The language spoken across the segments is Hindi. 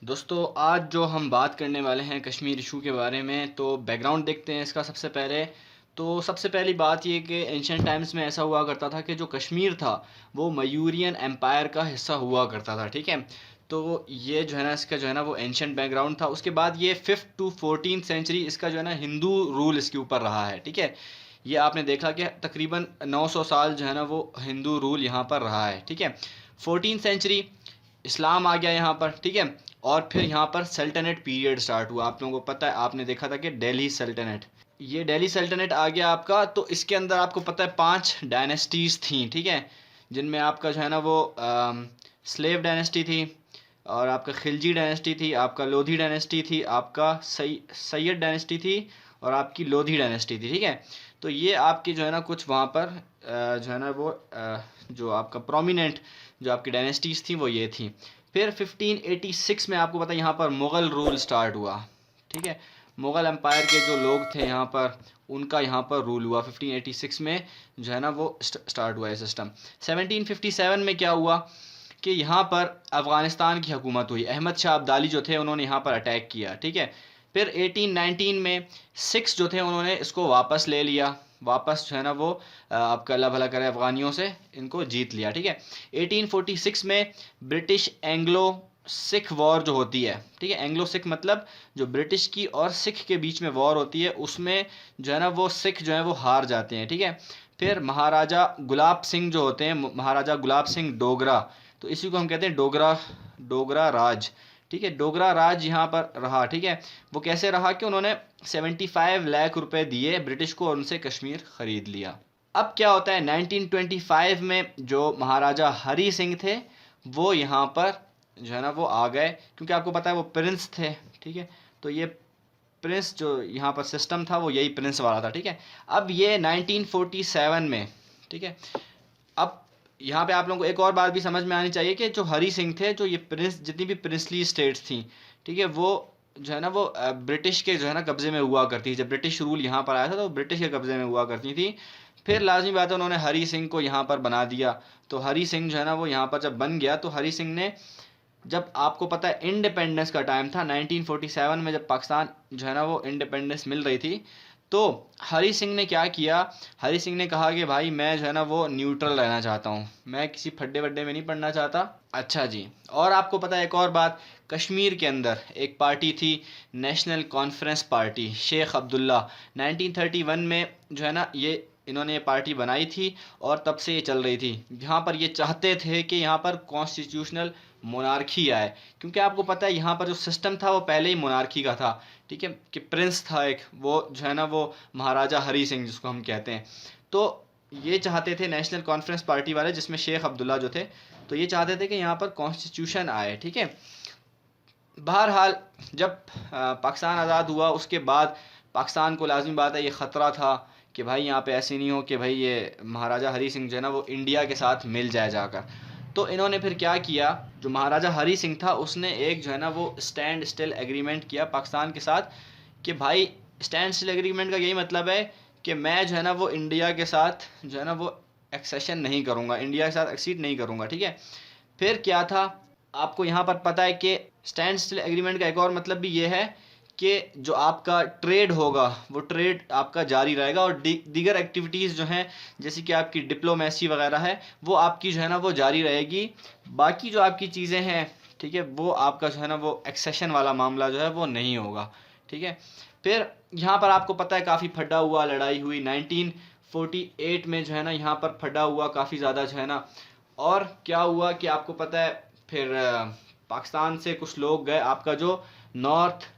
दोस्तों आज जो हम बात करने वाले हैं कश्मीर इशू के बारे में, तो बैकग्राउंड देखते हैं इसका। सबसे पहले तो सबसे पहली बात ये कि एंशियंट टाइम्स में ऐसा हुआ करता था कि जो कश्मीर था वो मयूरियन एम्पायर का हिस्सा हुआ करता था। ठीक है, तो ये जो है ना इसका जो है ना वो एंशियंट बैकग्राउंड था। उसके बाद ये 5th to 14th सेंचुरी इसका जो है ना हिंदू रूल इसके ऊपर रहा है। ठीक है, ये आपने देखा कि तकरीबन 900 साल जो है ना वो हिंदू रूल यहाँ पर रहा है। ठीक है, 14th सेंचुरी इस्लाम आ गया यहाँ पर। ठीक है, और फिर यहाँ पर सल्तनत पीरियड स्टार्ट हुआ। आप लोगों को पता है, आपने देखा था कि दिल्ली सल्तनत, ये दिल्ली सल्तनत आ गया आपका। तो इसके अंदर आपको पता है 5 डायनेस्टीज़ थी। ठीक है, जिनमें आपका जो है ना वो स्लेव डायनेस्टी थी, और आपका खिलजी डायनेस्टी थी, आपका लोधी डायनेस्टी थी, आपका सैयद डायनेस्टी थी, और आपकी लोधी डायनेस्टी थी। ठीक है, तो ये आपकी जो है ना कुछ वहाँ पर जो है ना वो जो आपका प्रोमिनेंट जो आपकी डायनेस्टीज़ थी वो ये थी। फिर 1586 में आपको पता है यहाँ पर मुग़ल रूल स्टार्ट हुआ। ठीक है, मुग़ल एम्पायर के जो लोग थे यहाँ पर, उनका यहाँ पर रूल हुआ 1586 में जो है ना वो स्टार्ट हुआ है सिस्टम। 1757 में क्या हुआ कि यहाँ पर अफ़गानिस्तान की हुकूमत हुई। अहमद शाह अब्दाली जो थे उन्होंने यहाँ पर अटैक किया। ठीक है, फिर 1819 में सिक्स जो थे उन्होंने इसको वापस ले लिया। वापस जो है ना वो आपका अल्लाह भला करे अफ़गानियों से इनको जीत लिया। ठीक है, 1846 में ब्रिटिश एंग्लो सिख वॉर जो होती है। ठीक है, एंग्लो सिख मतलब जो ब्रिटिश की और सिख के बीच में वॉर होती है, उसमें जो है ना वो सिख जो है वो हार जाते हैं। ठीक है, फिर महाराजा गुलाब सिंह जो होते हैं, महाराजा गुलाब सिंह डोगरा, तो इसी को हम कहते हैं डोगरा डोगरा राज। ठीक है, डोगरा राज यहाँ पर रहा। ठीक है, वो कैसे रहा कि उन्होंने 75 लाख रुपए दिए ब्रिटिश को और उनसे कश्मीर ख़रीद लिया। अब क्या होता है 1925 में जो महाराजा हरी सिंह थे वो यहाँ पर जो है ना वो आ गए, क्योंकि आपको पता है वो प्रिंस थे। ठीक है, तो ये प्रिंस जो यहाँ पर सिस्टम था वो यही प्रिंस वाला था। ठीक है, अब ये 1947 में, ठीक है, अब यहाँ पे आप लोगों को एक और बात भी समझ में आनी चाहिए कि जो हरी सिंह थे, जो ये प्रिंस जितनी भी प्रिंसली स्टेट्स थी, ठीक है, वो जो है ना वो ब्रिटिश के जो है ना कब्जे में हुआ करती थी। जब ब्रिटिश रूल यहाँ पर आया था तो ब्रिटिश के कब्जे में हुआ करती थी। फिर लाजमी बात है उन्होंने हरी सिंह को यहाँ पर बना दिया। तो हरी सिंह जो है ना वो यहाँ पर जब बन गया, तो हरी सिंह ने, जब आपको पता है इंडिपेंडेंस का टाइम था 1947 में, जब पाकिस्तान जो है ना वो इंडिपेंडेंस मिल रही थी, तो हरी सिंह ने क्या किया, हरी सिंह ने कहा कि भाई मैं जो है ना वो न्यूट्रल रहना चाहता हूँ, मैं किसी फड्डे वड्डे में नहीं पड़ना चाहता। अच्छा जी, और आपको पता है एक और बात, कश्मीर के अंदर एक पार्टी थी National Conference party, Sheikh Abdullah. 1931 में जो है ना ये इन्होंने ये पार्टी बनाई थी, और तब से ये चल रही थी। यहाँ पर ये चाहते थे कि यहाँ पर कॉन्स्टिट्यूशनल मोनार्की आए, क्योंकि आपको पता है यहाँ पर जो सिस्टम था वो पहले ही मोनार्की का था। ठीक है, कि प्रिंस था एक, वो जो है ना वो महाराजा हरी सिंह जिसको हम कहते हैं। तो ये चाहते थे नेशनल कॉन्फ्रेंस पार्टी वाले, जिसमें शेख अब्दुल्ला जो थे, तो ये चाहते थे कि यहाँ पर कॉन्स्टिट्यूशन आए। ठीक है, बहरहाल जब पाकिस्तान आज़ाद हुआ उसके बाद पाकिस्तान को लाजमी बात है ये ख़तरा था कि भाई यहाँ पे ऐसे नहीं हो कि भाई ये महाराजा हरी सिंह जो है ना वो इंडिया के साथ मिल जाए जाकर। तो इन्होंने फिर क्या किया, जो महाराजा हरी सिंह था उसने एक जो है ना वो स्टैंड स्टिल एग्रीमेंट किया पाकिस्तान के साथ, कि भाई स्टैंड स्टिल एग्रीमेंट का यही मतलब है कि मैं जो है ना वो इंडिया के साथ जो है ना वो एक्सेशन नहीं करूँगा, इंडिया के साथ एक्सीड नहीं करूँगा। ठीक है, फिर क्या था, आपको यहाँ पर पता है कि स्टैंड स्टिल एग्रीमेंट का एक और मतलब भी ये है कि जो आपका ट्रेड होगा वो ट्रेड आपका जारी रहेगा, और दीगर एक्टिविटीज़ जो हैं जैसे कि आपकी डिप्लोमेसी वगैरह है वो आपकी जो है ना वो जारी रहेगी। बाकी जो आपकी चीज़ें हैं, ठीक है, वो आपका जो है ना वो एक्सेशन वाला मामला जो है वो नहीं होगा। ठीक है, फिर यहाँ पर आपको पता है काफ़ी फड्डा हुआ, लड़ाई हुई 1948 में जो है ना यहाँ पर फड्डा हुआ काफ़ी ज़्यादा जो है ना। और क्या हुआ कि आपको पता है फिर पाकिस्तान से कुछ लोग गए, आपका जो नॉर्थ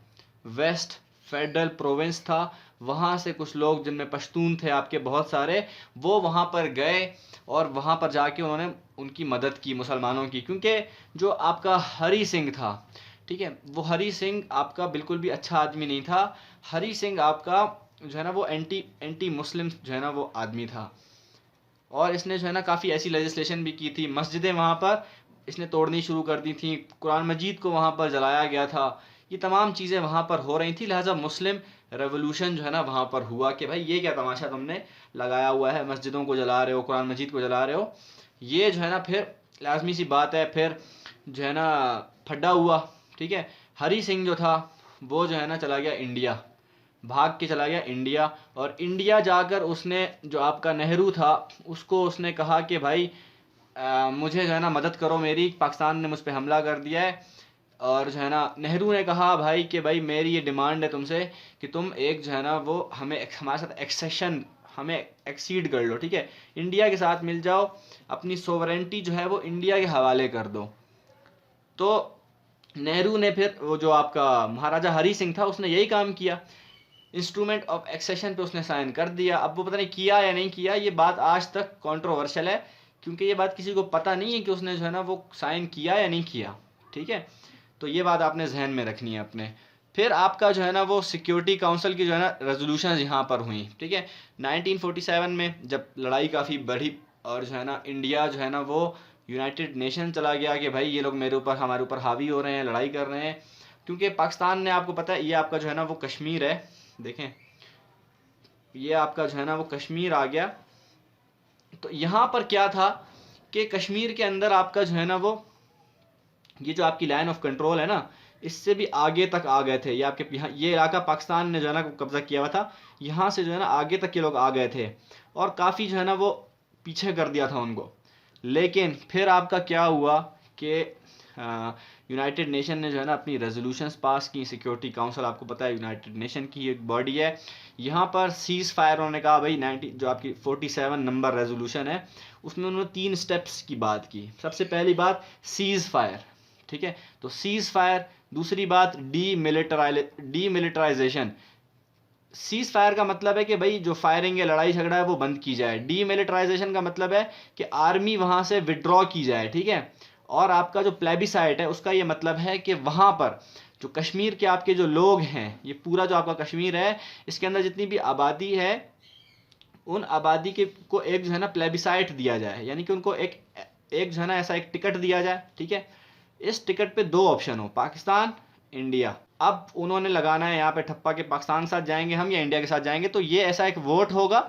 वेस्ट फेडरल प्रोविंस था वहाँ से कुछ लोग जिनमें पश्तून थे आपके बहुत सारे, वो वहाँ पर गए और वहाँ पर जाके उन्होंने उनकी मदद की मुसलमानों की, क्योंकि जो आपका हरी सिंह था, ठीक है, वो हरी सिंह आपका बिल्कुल भी अच्छा आदमी नहीं था। हरी सिंह आपका जो है ना वो एंटी मुस्लिम जो है ना वो आदमी था, और इसने जो है ना काफ़ी ऐसी लेजिस्लेशन भी की थी, मस्जिदें वहाँ पर इसने तोड़नी शुरू कर दी थी, कुरान मजीद को वहाँ पर जलाया गया था, ये तमाम चीज़ें वहाँ पर हो रही थी। लिहाजा मुस्लिम रेवोल्यूशन जो है ना वहाँ पर हुआ कि भाई ये क्या तमाशा तुमने लगाया हुआ है, मस्जिदों को जला रहे हो, कुरान मजीद को जला रहे हो, ये जो है ना फिर लाजमी सी बात है फिर जो है ना फड्डा हुआ। ठीक है। हरी सिंह जो था वो जो है ना चला गया इंडिया, भाग के चला गया इंडिया, और इंडिया जाकर उसने जो आपका नेहरू था उसको उसने कहा कि भाई मुझे जो है ना मदद करो मेरी, पाकिस्तान ने मुझ पर हमला कर दिया है। और जो है ना नेहरू ने कहा भाई कि भाई मेरी ये डिमांड है तुमसे कि तुम एक जो है ना वो हमारे साथ एक्सेशन, हमें एक्सीड कर लो, ठीक है, इंडिया के साथ मिल जाओ, अपनी सोवरेंटी जो है वो इंडिया के हवाले कर दो। तो नेहरू ने फिर वो जो आपका महाराजा हरी सिंह था उसने यही काम किया, इंस्ट्रूमेंट ऑफ एक्सेशन पे उसने साइन कर दिया। अब वो पता नहीं किया या नहीं किया, ये बात आज तक कंट्रोवर्शियल है, क्योंकि ये बात किसी को पता नहीं है कि उसने जो है ना वो साइन किया या नहीं किया, ठीक है। तो ये बात आपने जहन में रखनी है अपने। फिर आपका जो है ना वो सिक्योरिटी काउंसिल की जो है ना रेजोल्यूशन यहाँ पर हुई, ठीक है। 1947 में जब लड़ाई काफ़ी बढ़ी और जो है ना इंडिया जो है ना वो यूनाइटेड नेशन चला गया कि भाई ये लोग मेरे ऊपर, हमारे ऊपर हावी हो रहे हैं, लड़ाई कर रहे हैं, क्योंकि पाकिस्तान ने, आपको पता है ये आपका जो है ना वो कश्मीर है, देखें ये आपका जो है ना वो कश्मीर आ गया। तो यहाँ पर क्या था कि कश्मीर के अंदर आपका जो है ना वो ये जो आपकी लाइन ऑफ कंट्रोल है ना, इससे भी आगे तक आ गए थे। ये आपके यहाँ ये इलाका पाकिस्तान ने जो है ना कब्जा किया हुआ था, यहाँ से जो है ना आगे तक के लोग आ गए थे और काफ़ी जो है ना वो पीछे कर दिया था उनको। लेकिन फिर आपका क्या हुआ कि यूनाइटेड नेशन ने जो है ना अपनी रेजोल्यूशंस पास की, सिक्योरिटी काउंसिल आपको पता है यूनाइटेड नेशन की एक बॉडी है। यहाँ पर सीज़ फायर उन्होंने कहा भाई 90 जो आपकी 47 नंबर रेजोल्यूशन है उसमें उन्होंने 3 स्टेप्स की बात की। सबसे पहली बात सीज़ फायर, ठीक है, तो सीज़ फायर। दूसरी बात डीमिलिटराइजेशन। सीज़ फायर का मतलब है कि भाई जो फायरिंग है, लड़ाई झगड़ा है वो बंद की जाए। डीमिलिटराइजेशन का मतलब है कि आर्मी वहां से विड्रॉ की जाए, ठीक है। और आपका जो प्लेबिसाइट है उसका ये मतलब है कि वहां पर जो कश्मीर के आपके जो लोग हैं, ये पूरा जो आपका कश्मीर है इसके अंदर जितनी भी आबादी है उन आबादी के को एक जो है ना प्लेबिसाइट दिया जाए, यानी कि उनको एक एक जो है ना ऐसा एक टिकट दिया जाए, ठीक है। इस टिकट पे 2 ऑप्शन हो, पाकिस्तान, इंडिया। अब उन्होंने लगाना है यहाँ पे ठप्पा के पाकिस्तान के साथ जाएंगे हम या इंडिया के साथ जाएंगे, तो ये ऐसा एक वोट होगा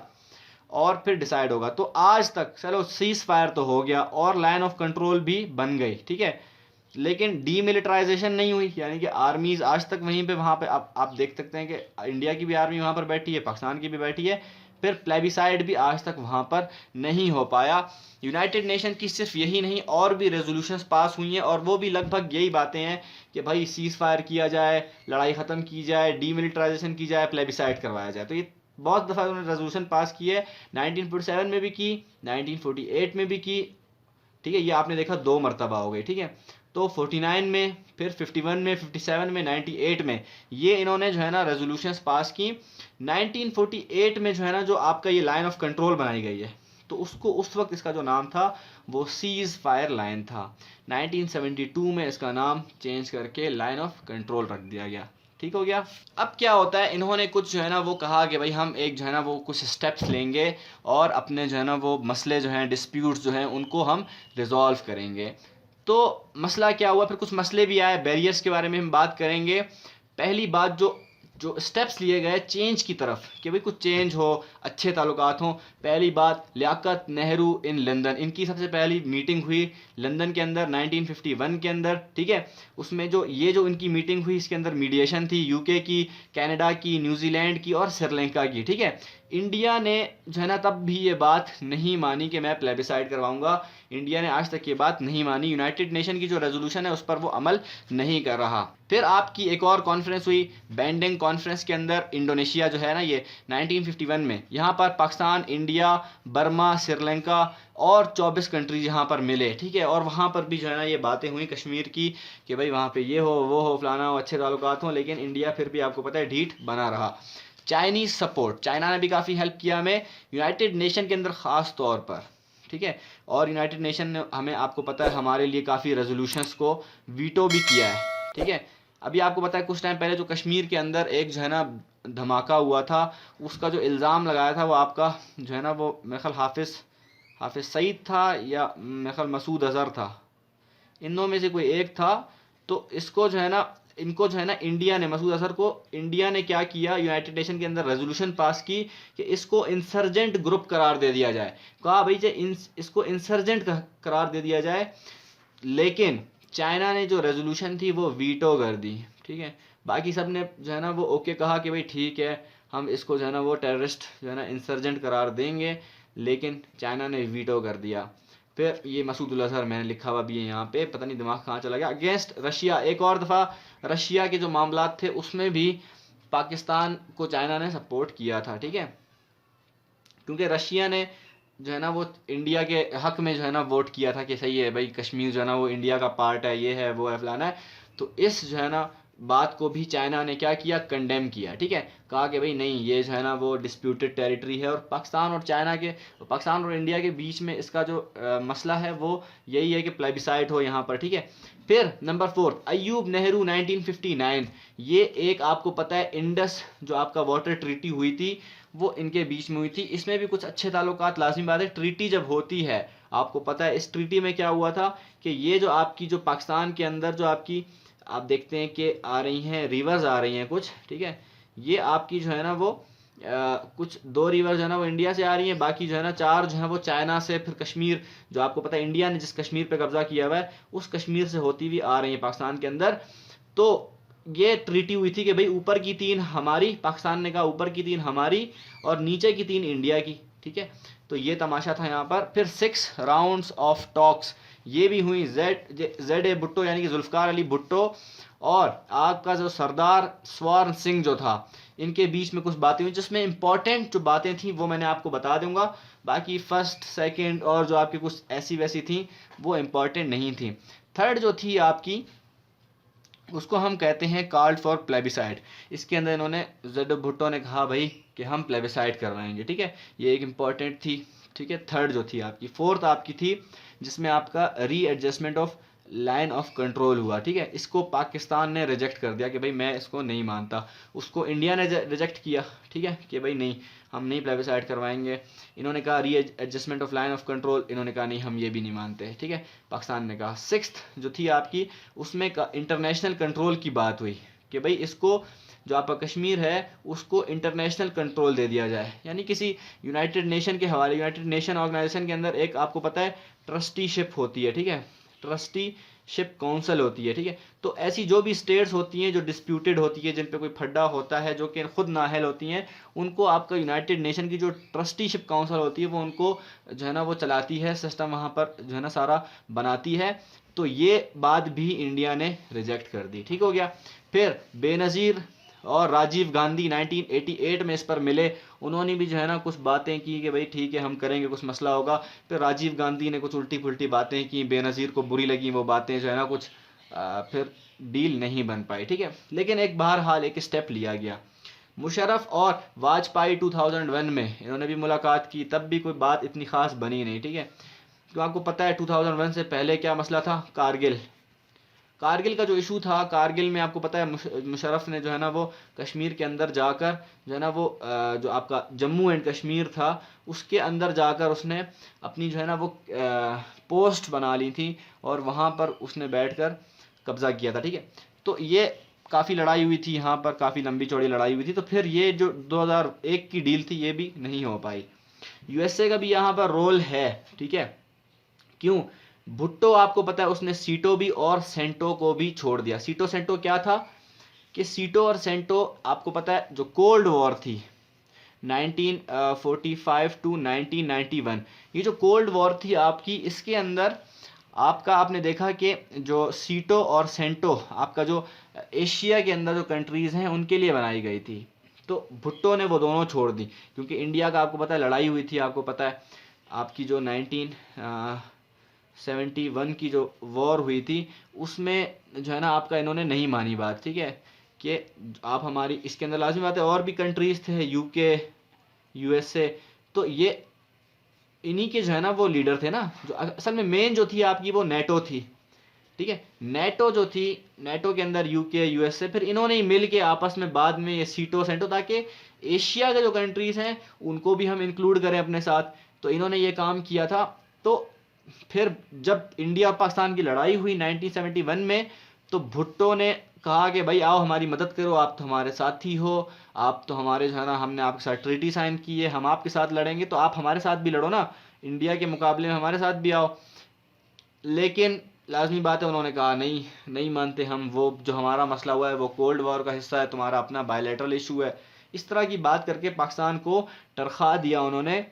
और फिर डिसाइड होगा। तो आज तक चलो सीज फायर तो हो गया और लाइन ऑफ कंट्रोल भी बन गई, ठीक है, लेकिन डीमिलिटराइजेशन नहीं हुई, यानी कि आर्मीज आज तक वहीं पे वहाँ पे आप देख सकते हैं कि इंडिया की भी आर्मी वहाँ पर बैठी है, पाकिस्तान की भी बैठी है। फिर प्लेबिसाइड भी आज तक वहाँ पर नहीं हो पाया। यूनाइटेड नेशन की सिर्फ यही नहीं और भी रेजोल्यूशंस पास हुई हैं और वो भी लगभग यही बातें हैं कि भाई सीज फायर किया जाए, लड़ाई ख़त्म की जाए, डीमिलिटराइजेशन की जाए, प्लेबिसाइड करवाया जाए। तो ये बहुत दफ़ा उन्होंने रेजोल्यूशन पास की है, 1947 में भी की, 1948 में भी की, ठीक है। ये आपने देखा 2 मरतबा हो गई, ठीक है। तो 49 में, फिर 51 में, 57 में, 98 में ये इन्होंने जो है ना रेजोल्यूशंस पास की। 1948 में जो है ना जो आपका ये लाइन ऑफ कंट्रोल बनाई गई है, तो उसको उस वक्त इसका जो नाम था वो सीज फायर लाइन था। 1972 में इसका नाम चेंज करके लाइन ऑफ कंट्रोल रख दिया गया, ठीक हो गया। अब क्या होता है, इन्होंने कुछ जो है ना वो कहा कि भाई हम एक जो है ना वो कुछ स्टेप्स लेंगे और अपने जो है ना वो मसले जो हैं, डिस्प्यूट्स जो हैं उनको हम रिजॉल्व करेंगे। तो मसला क्या हुआ, फिर कुछ मसले भी आए, बैरियर्स के बारे में हम बात करेंगे। पहली बात जो जो स्टेप्स लिए गए चेंज की तरफ कि भाई कुछ चेंज हो, अच्छे ताल्लुकात हों। पहली बात लियाकत नेहरू इन लंदन, इनकी सबसे पहली मीटिंग हुई लंदन के अंदर 1951 के अंदर, ठीक है। उसमें जो इनकी मीटिंग हुई इसके अंदर मीडिएशन थी यूके की, कनाडा की, न्यूजीलैंड की और श्रीलंका की, ठीक है। इंडिया ने जो है ना तब भी ये बात नहीं मानी कि मैं प्लेबिसाइड करवाऊंगा, इंडिया ने आज तक ये बात नहीं मानी। यूनाइटेड नेशन की जो रेजोल्यूशन है उस पर वो अमल नहीं कर रहा। फिर आपकी एक और कॉन्फ्रेंस हुई बैंडिंग कॉन्फ्रेंस के अंदर, इंडोनेशिया जो है ना ये 1951 में, यहाँ पर पाकिस्तान, इंडिया, बर्मा, श्रीलंका और 24 कंट्रीज यहाँ पर मिले, ठीक है। और वहाँ पर भी जो है ना ये बातें हुई कश्मीर की कि भाई वहाँ पे ये हो, वो हो, फलाना हो, अच्छे ताल्लुकात हों, लेकिन इंडिया फिर भी आपको पता है ढीठ बना रहा। चाइनीज़ सपोर्ट, चाइना ने भी काफ़ी हेल्प किया हमें यूनाइटेड नेशन के अंदर ख़ास तौर पर, ठीक है। और यूनाइटेड नेशन ने हमें, आपको पता है, हमारे लिए काफ़ी रेजोल्यूशंस को वीटो भी किया है, ठीक है। अभी आपको पता है कुछ टाइम पहले जो कश्मीर के अंदर एक जो है ना धमाका हुआ था, उसका जो इल्ज़ाम लगाया था वो आपका जो है ना वो मेरे ख्याल हाफिज़ सईद था या मेरे ख्याल मसूद अज़हर था, इन दोनों में से कोई एक था। तो इसको जो है ना इनको जो है ना इंडिया ने, मसूद अजहर को इंडिया ने क्या किया, यूनाइटेड नेशन के अंदर रेजोल्यूशन पास की कि इसको इंसर्जेंट ग्रुप करार दे दिया जाए। कहा भाई इसको इंसर्जेंट करार दे दिया जाए, लेकिन चाइना ने जो रेजोल्यूशन थी वो वीटो कर दी, ठीक है। बाकी सब ने जो है ना वो ओके कहा कि भाई ठीक है, हम इसको जो है ना वो टेररिस्ट जो है ना इंसर्जेंट करार देंगे, लेकिन चाइना ने वीटो कर दिया। फिर ये मसूद अजहर मैंने लिखा हुआ भी है यहाँ पे, पता नहीं दिमाग कहाँ चला गया, अगेंस्ट रशिया, एक और दफ़ा रशिया के जो मामलात थे उसमें भी पाकिस्तान को चाइना ने सपोर्ट किया था, ठीक है। क्योंकि रशिया ने जो है ना वो इंडिया के हक में जो है ना वोट किया था कि सही है भाई, कश्मीर जो है ना वो इंडिया का पार्ट है, ये है वो है फलाना है। तो इस जो है ना बात को भी चाइना ने क्या किया, कंडेम किया, ठीक है। कहा कि भाई नहीं, ये जो है ना वो डिस्प्यूटेड टेरिटरी है, और पाकिस्तान और चाइना के, पाकिस्तान और इंडिया के बीच में इसका जो मसला है वो यही है कि प्लेबिसाइट हो यहाँ पर, ठीक है। फिर नंबर 4, अयूब नेहरू 1959, ये एक आपको पता है इंडस जो आपका वाटर ट्रीटी हुई थी वो इनके बीच में हुई थी। इसमें भी कुछ अच्छे ताल्लुकात, लाजमी बात है। ट्रीटी जब होती है, आपको पता है इस ट्रीटी में क्या हुआ था कि ये जो आपकी जो पाकिस्तान के अंदर जो आपकी आप देखते हैं कि आ रही हैं रिवर्स आ रही हैं कुछ, ठीक है। ये आपकी जो है ना वो कुछ 2 रिवर जो है ना वो इंडिया से आ रही हैं, बाकी जो है ना 4 जो है वो चाइना से, फिर कश्मीर जो आपको पता है इंडिया ने जिस कश्मीर पे कब्जा किया हुआ है उस कश्मीर से होती हुई आ रही है पाकिस्तान के अंदर। तो ये ट्रीटी हुई थी कि भाई ऊपर की 3 हमारी, पाकिस्तान ने कहा ऊपर की 3 हमारी और नीचे की 3 इंडिया की, ठीक है। तो ये तमाशा था यहाँ पर। फिर 6 राउंड्स ऑफ टॉक्स ये भी हुई, जेड ए भुट्टो यानी कि जुल्फकार अली भुट्टो और आपका जो सरदार स्वर्ण सिंह जो था, इनके बीच में कुछ बातें हुई, जिसमें इंपॉर्टेंट जो बातें थी वो मैंने आपको बता दूंगा। बाकी फर्स्ट सेकंड और जो आपकी कुछ ऐसी वैसी थी वो इंपॉर्टेंट नहीं थी। थर्ड जो थी आपकी, उसको हम कहते हैं कॉल्ड फॉर प्लेबिसाइड। इसके अंदर इन्होंने, जेड भुट्टो ने कहा भाई कि हम प्लेबिसाइड करवाएंगे, ठीक है। ये एक इंपॉर्टेंट थी, ठीक है। थर्ड जो थी आपकी, फोर्थ आपकी थी जिसमें आपका readjustment of line of control हुआ, ठीक है। इसको पाकिस्तान ने रिजेक्ट कर दिया कि भाई मैं इसको नहीं मानता, उसको इंडिया ने रिजेक्ट किया, ठीक है, कि भाई नहीं, हम नहीं प्लेबिसाइड करवाएंगे। इन्होंने कहा री adjustment of line of control, इन्होंने कहा नहीं हम ये भी नहीं मानते, ठीक है, पाकिस्तान ने कहा। सिक्स्थ जो थी आपकी, उसमें इंटरनेशनल कंट्रोल की बात हुई कि भाई इसको जो आपका कश्मीर है उसको इंटरनेशनल कंट्रोल दे दिया जाए, यानी किसी यूनाइटेड नेशन के हवाले, यूनाइटेड नेशन ऑर्गेनाइजेशन के अंदर एक आपको पता है ट्रस्टीशिप होती है, ठीक है, ट्रस्टीशिप काउंसिल होती है, ठीक है। तो ऐसी जो भी स्टेट्स होती हैं जो डिस्प्यूटेड होती है, जिन पे कोई फड्डा होता है, जो कि खुद नाअहल होती हैं, उनको आपका यूनाइटेड नेशन की जो ट्रस्टीशिप काउंसिल होती है वो उनको जो है ना वो चलाती है, सिस्टम वहाँ पर जो है ना सारा बनाती है। तो ये बात भी इंडिया ने रिजेक्ट कर दी, ठीक हो गया। फिर बेनज़ीर और राजीव गांधी 1988 में इस पर मिले, उन्होंने भी जो है ना कुछ बातें की कि भाई ठीक है हम करेंगे, कुछ मसला होगा। फिर राजीव गांधी ने कुछ उल्टी पुल्टी बातें की, बेनज़ीर को बुरी लगी वो बातें, जो है ना कुछ फिर डील नहीं बन पाई, ठीक है। लेकिन एक बहरहाल एक स्टेप लिया गया। मुशर्रफ और वाजपेयी 2001 में इन्होंने भी मुलाकात की, तब भी कोई बात इतनी ख़ास बनी नहीं, ठीक है। तो आपको पता है 2001 से पहले क्या मसला था, कारगिल, कारगिल का जो इशू था, कारगिल में आपको पता है मुशर्रफ ने जो है ना वो कश्मीर के अंदर जाकर जो है ना वो जो आपका जम्मू एंड कश्मीर था उसके अंदर जाकर उसने अपनी जो है ना वो पोस्ट बना ली थी और वहाँ पर उसने बैठकर कब्ज़ा किया था, ठीक है। तो ये काफ़ी लड़ाई हुई थी यहाँ पर, काफ़ी लंबी चौड़ी लड़ाई हुई थी। तो फिर ये जो 2001 की डील थी ये भी नहीं हो पाई। यूएसए का भी यहाँ पर रोल है, ठीक है। क्यों, भुट्टो आपको पता है उसने सीटो भी और सेंटो को भी छोड़ दिया। सीटो सेंटो क्या था कि सीटो और सेंटो आपको पता है जो कोल्ड वॉर थी 1945 टू 1991, ये जो कोल्ड वॉर थी आपकी, इसके अंदर आपका आपने देखा कि जो सीटो और सेंटो आपका जो एशिया के अंदर जो कंट्रीज़ हैं उनके लिए बनाई गई थी। तो भुट्टो ने वो दोनों छोड़ दी, क्योंकि इंडिया का आपको पता है लड़ाई हुई थी, आपको पता है आपकी जो 1971 की जो वॉर हुई थी उसमें जो है ना आपका इन्होंने नहीं मानी बात, ठीक है, कि आप हमारी, इसके अंदर लाजमी बात है और भी कंट्रीज़ थे, यूके, यूएसए, तो ये इन्हीं के जो है ना वो लीडर थे ना। जो असल में मेन जो थी आपकी वो नेटो थी, ठीक है। नेटो जो थी, नेटो के अंदर यूके, यूएसए, फिर इन्होंने ही मिल के आपस में बाद में ये सीटो सेंटो, ताकि एशिया के जो कंट्रीज़ हैं उनको भी हम इंक्लूड करें अपने साथ, तो इन्होंने ये काम किया था। तो फिर जब इंडिया पाकिस्तान की लड़ाई हुई 1971 में, तो भुट्टो ने कहा कि भाई आओ हमारी मदद करो, आप तो हमारे साथी हो, आप तो हमारे जो है ना, हमने आपके साथ ट्रीटी साइन की है, हम आपके साथ लड़ेंगे, तो आप हमारे साथ भी लड़ो ना, इंडिया के मुकाबले में हमारे साथ भी आओ। लेकिन लाजमी बात है उन्होंने कहा नहीं, नहीं मानते हम, वो जो हमारा मसला हुआ है वो कोल्ड वॉर का हिस्सा है, तुम्हारा अपना बायलैटरल इशू है। इस तरह की बात करके पाकिस्तान को टरखा दिया उन्होंने।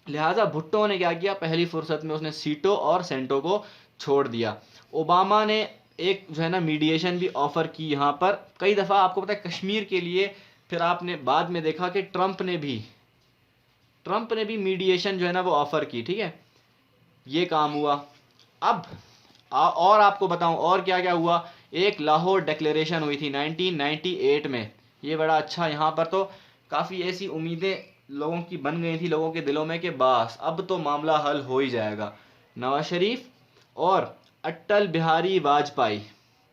लिहाजा भुट्टो ने क्या किया, पहली फुर्सत में उसने सीटो और सेंटो को छोड़ दिया। ओबामा ने एक जो है ना मीडिएशन भी ऑफर की यहाँ पर कई दफ़ा, आपको पता है कश्मीर के लिए। फिर आपने बाद में देखा कि ट्रंप ने भी मीडिएशन जो है ना वो ऑफर की, ठीक है, ये काम हुआ। अब और आपको बताऊं और क्या क्या हुआ। एक लाहौर डिक्लेरेशन हुई थी 1998 में, ये बड़ा अच्छा, यहाँ पर तो काफ़ी ऐसी उम्मीदें लोगों की बन गई थी, लोगों के दिलों में, कि बस अब तो मामला हल हो ही जाएगा। नवाज शरीफ और अटल बिहारी वाजपेयी,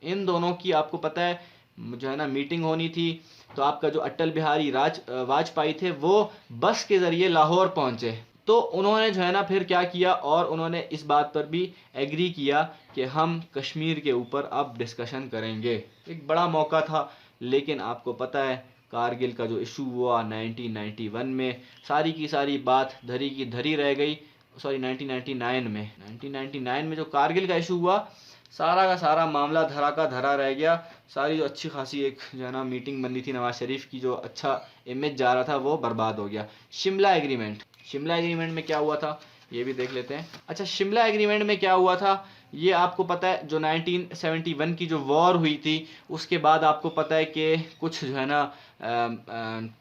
इन दोनों की आपको पता है जो है ना मीटिंग होनी थी। तो आपका जो अटल बिहारी वाजपेयी थे वो बस के ज़रिए लाहौर पहुंचे। तो उन्होंने जो है ना फिर क्या किया, और उन्होंने इस बात पर भी एग्री किया कि हम कश्मीर के ऊपर अब डिस्कशन करेंगे। एक बड़ा मौका था, लेकिन आपको पता है कारगिल का जो इशू हुआ 1991 में, सारी की सारी बात धरी की धरी रह गई। सॉरी 1999 में जो कारगिल का इशू हुआ, सारा का सारा मामला धरा का धरा रह गया। सारी जो अच्छी खासी एक जो है ना मीटिंग बनी थी नवाज शरीफ की, जो अच्छा इमेज जा रहा था, वो बर्बाद हो गया। शिमला एग्रीमेंट में क्या हुआ था ये भी देख लेते हैं। अच्छा, शिमला एग्रीमेंट में क्या हुआ था ये आपको पता है। जो 1971 की जो वॉर हुई थी, उसके बाद आपको पता है कि कुछ जो है ना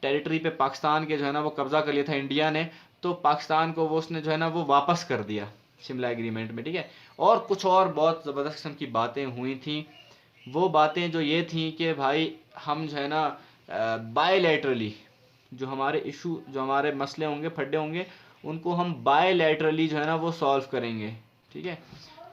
टेरिटरी पे पाकिस्तान के जो है ना वो कब्जा कर लिया था इंडिया ने। तो पाकिस्तान को वो उसने जो है ना वो वापस कर दिया शिमला एग्रीमेंट में, ठीक है। और कुछ और बहुत ज़बरदस्त किस्म की बातें हुई थी। वो बातें जो ये थी कि भाई हम जो है ना बायलैटरली जो हमारे इशू, जो हमारे मसले होंगे, फड्डे होंगे, उनको हम बायलैटरली जो है ना वो सॉल्व करेंगे, ठीक है।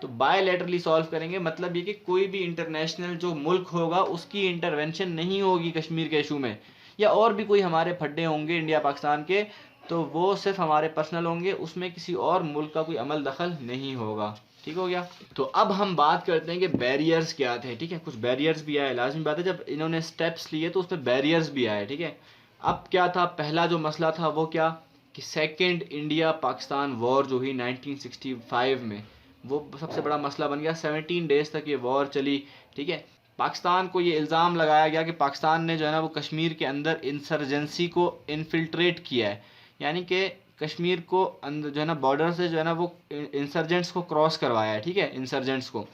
तो बायलैटरली सॉल्व करेंगे मतलब ये कि कोई भी इंटरनेशनल जो मुल्क होगा उसकी इंटरवेंशन नहीं होगी कश्मीर के इशू में, या और भी कोई हमारे फड्डे होंगे इंडिया पाकिस्तान के, तो वो सिर्फ हमारे पर्सनल होंगे, उसमें किसी और मुल्क का कोई अमल दखल नहीं होगा। ठीक हो गया। तो अब हम बात करते हैं कि बैरियर्स क्या थे, ठीक है। कुछ बैरियर्स भी आए, लाजमी बात है, जब इन्होंने स्टेप्स लिए तो उसमें बैरियर्स भी आए, ठीक है। अब क्या था, पहला जो मसला था वो क्या, कि सेकेंड इंडिया पाकिस्तान वॉर जो हुई 1965 में, वो सबसे बड़ा मसला बन गया। 17 डेज तक ये वॉर चली, ठीक है। पाकिस्तान को ये इल्ज़ाम लगाया गया कि पाकिस्तान ने जो है ना वो कश्मीर के अंदर इंसर्जेंसी को इन्फिल्ट्रेट किया है, यानी कि कश्मीर को अंदर जो है ना बॉर्डर से जो है ना वो इंसर्जेंट्स को क्रॉस करवाया है, ठीक है, इंसर्जेंट्स को।